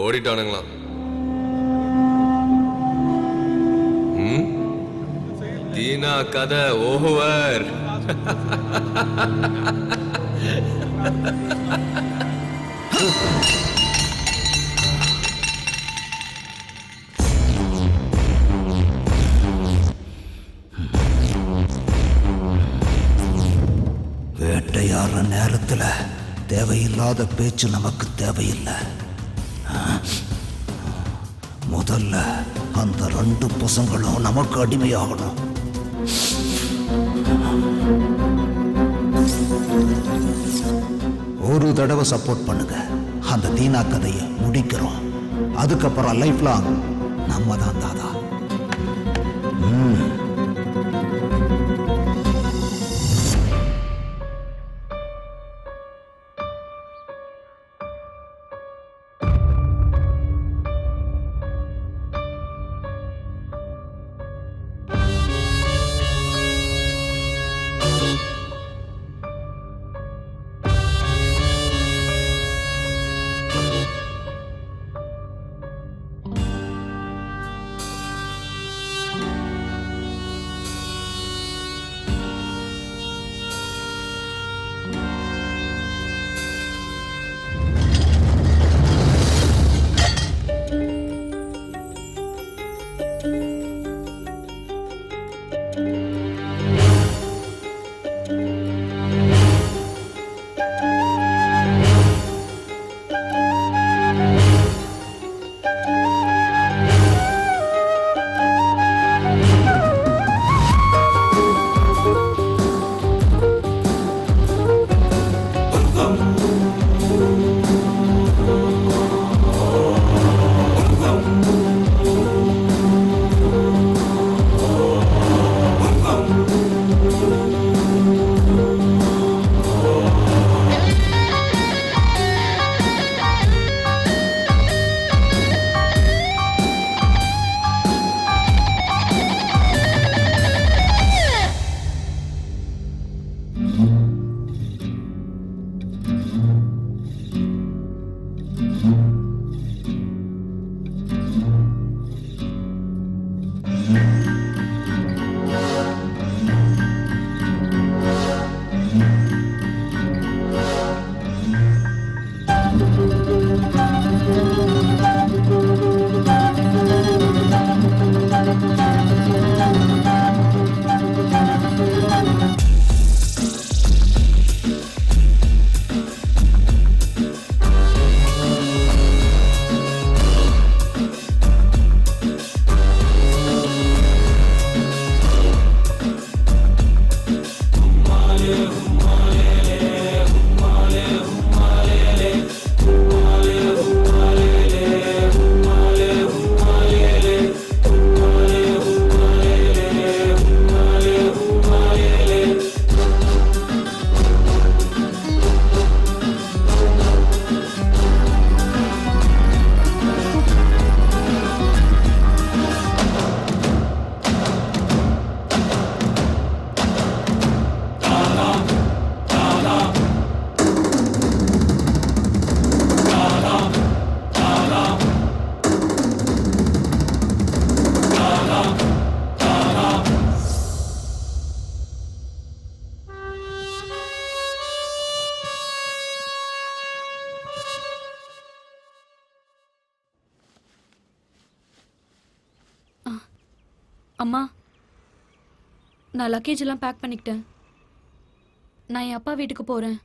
ஓடிட்டானுங்களாம். தீனா கதை ஓவர். வேட்டையாடுற நேரத்துல தேவையில்லாத பேச்சு நமக்கு தேவையில்லை. முதல்ல அந்த 2 பசங்களும் நமக்கு அடிமையாகணும். ஒரு தடவை சப்போர்ட் பண்ணுங்க, அந்த தீனா கதையை முடிக்கிறோம். அதுக்கப்புறம் லைஃப் லாங் நம்ம தான் தாதா. அம்மா, நான் லக்கேஜ் எல்லாம் பேக் பண்ணிக்கிட்டேன். நான் என் அப்பா வீட்டுக்கு போறேன்.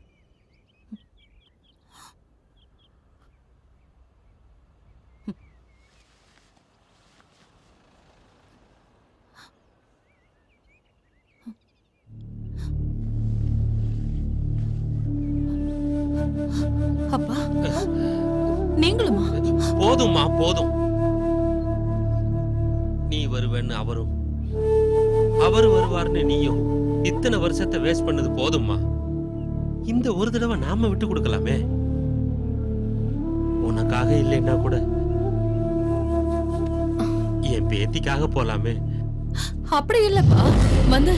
அப்பா நீங்களுமா? போதும்மா போதும். நீ வருவேன்னு அவரும், அவர் வருவார்னு நீயும் இத்தனை வருஷத்தை வேஸ்ட் பண்ணது போதும்மா. இந்த ஒரு தடவை நாம விட்டு கொடுக்கலாமே. உனக்காக இல்லைன்னா கூட என் பேத்திக்காக போலாமே. அப்படி இல்லப்பா, வந்து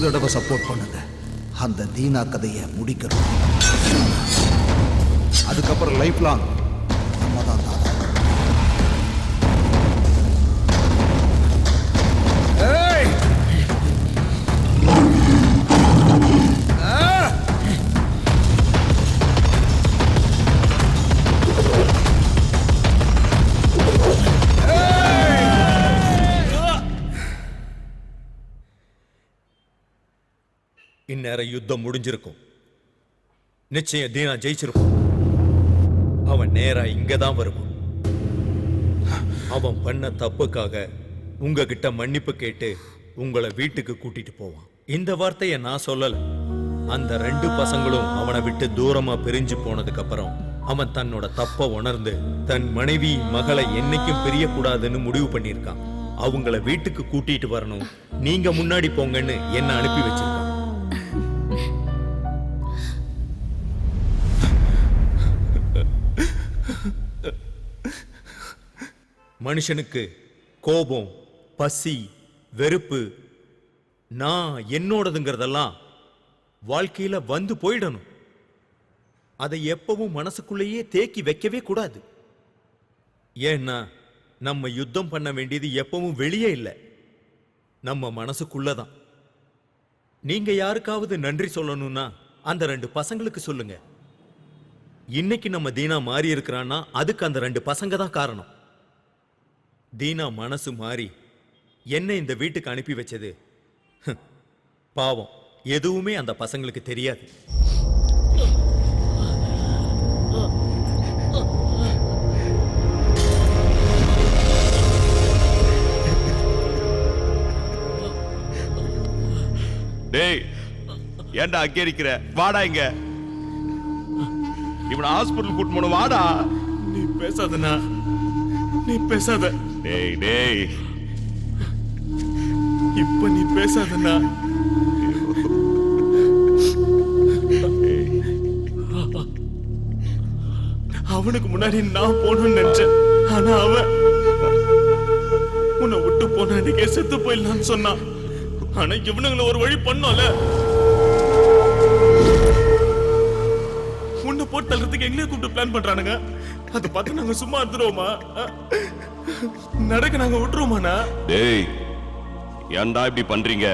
தடவை சப்போர்ட் பண்ணுங்க. அந்த தீனா கதையை முடிக்கிறோம். அதுக்கப்புறம் லைஃப் லாங் நம்ம தான் தாதா. இந்நேரம் யுத்தம் முடிஞ்சிருக்கும். நிச்சயம் தீனா ஜெயிச்சிருக்கும். அவன் நேரா இங்கதான் வருவான். அவன் பண்ண தப்புக்காக உங்ககிட்ட மன்னிப்பு கேட்டு உங்களை வீட்டுக்கு கூட்டிட்டு போவான். இந்த வார்த்தையை நான் சொல்லல. அந்த 2 பசங்களும் அவனை விட்டு தூரமா பிரிஞ்சு போனதுக்கு அப்புறம் அவன் தன்னோட தப்ப உணர்ந்து தன் மனைவி மகளை என்னைக்கும் பிரியக்கூடாதுன்னு முடிவு பண்ணியிருக்கான். அவங்கள வீட்டுக்கு கூட்டிட்டு வரணும், நீங்க முன்னாடி போங்கன்னு என்ன அனுப்பி வச்சிருக்கான். மனுஷனுக்கு கோபம், பசி, வெறுப்பு, நான் என்னோடதுங்கிறதெல்லாம் வாழ்க்கையில வந்து போயிடணும். அதை எப்பவும் மனசுக்குள்ளேயே தேக்கி வைக்கவே கூடாது. ஏன்னா நம்ம யுத்தம் பண்ண வேண்டியது எப்பவும் வெளியே இல்லை, நம்ம மனசுக்குள்ளதான். நீங்க யாருக்காவது நன்றி சொல்லணும்னா அந்த 2 பசங்களுக்கு சொல்லுங்க. இன்னைக்கு நம்ம தீனா மாறி இருக்கிறான்னா அதுக்கு அந்த 2 பசங்க தான் காரணம். தீனா மனசு மாறி என்ன இந்த வீட்டுக்கு அனுப்பி வச்சது பாவம், எதுவுமே அந்த பசங்களுக்கு தெரியாது. டேய், ஏன்டா அங்கே இருக்கிற? வாடா இங்க. இவனை ஹாஸ்பிட்டல் கூட்டு போன. வாடா. நீ பேசாதண்ணா, நீ பேசாத. டேய் டேய், இப்ப நீ பேசாதண்ணா. அவனுக்கு முன்னாடி நான் போகணும்னு நினைச்சேன். ஆனா அவன் உன்னை விட்டு போன அன்னைக்கே செத்து போயிடலான்னு சொன்னான். ஆனா இவனுங்களை ஒரு வழி பண்ணோம்ல. உன்னை போட்டு தள்ளுறதுக்கு எங்களே கூப்பிட்டு பிளான் பண்றானுங்க. அதை பார்த்து நாங்க சும்மா இருந்துருவோமா? நடக்க நாங்க விட்டுருவோமாண்ணா? டேய், ஏன்டா இப்படி பண்றீங்க?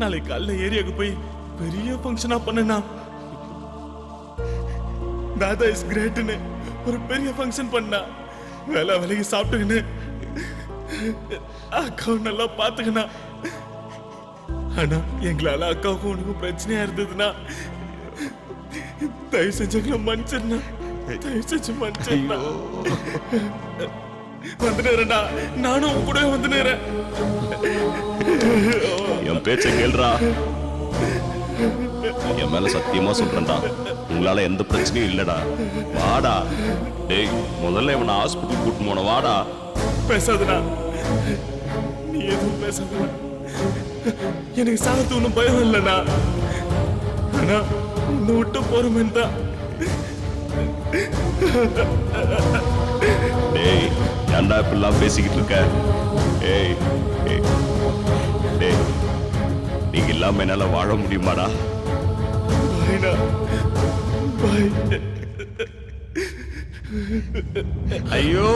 நாளைக்கு காலைல ஏரியாவுக்கு போய் பெரிய ஃபங்க்ஷனா பண்ணனா, தாதா இஸ் கிரேட்னு ஒரு பெரிய ஃபங்க்ஷன் பண்ணா, வேலை வேலைக்கு சாப்பிட்டுக்கின்னு அக்காவை நல்லா பாத்துக்கணா. ஆனா எங்களால அக்காவுக்கும் உனக்கும் பிரச்சனையா இருந்ததுன்னா தயவு செஞ்சு மன்னிச்சிருந்தா, தயவு செஞ்சு மன்னிச்சிருந்தா. வந்துடுறா, நானும் கூட வந்துடுறேன். என் பேச்ச கேள்றா. என் மேல சத்தியமா சொல்றேன்டா, உங்களால எந்த பிரச்சனையும் இல்லடா. வாடா. டேய், முதல்ல இவனை ஹாஸ்பிட்டல் கூட்டு போன. வாடா. பேசாதடா, நீ எதுவும் பேசாதடா. எனக்கு சாகத்து ஒன்றும் பயம் இல்லைண்ணா. ஆனா உன்னை விட்டு போறமேன்னு தான். டேய், ஏன்டா இப்பெல்லாம் பேசிக்கிட்டு இருக்க? ஏய் டேய், நீங்க இல்லாம என்னால வாழ முடியுமாடா? ஐயோ,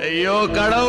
ஐயோ கடவுளே.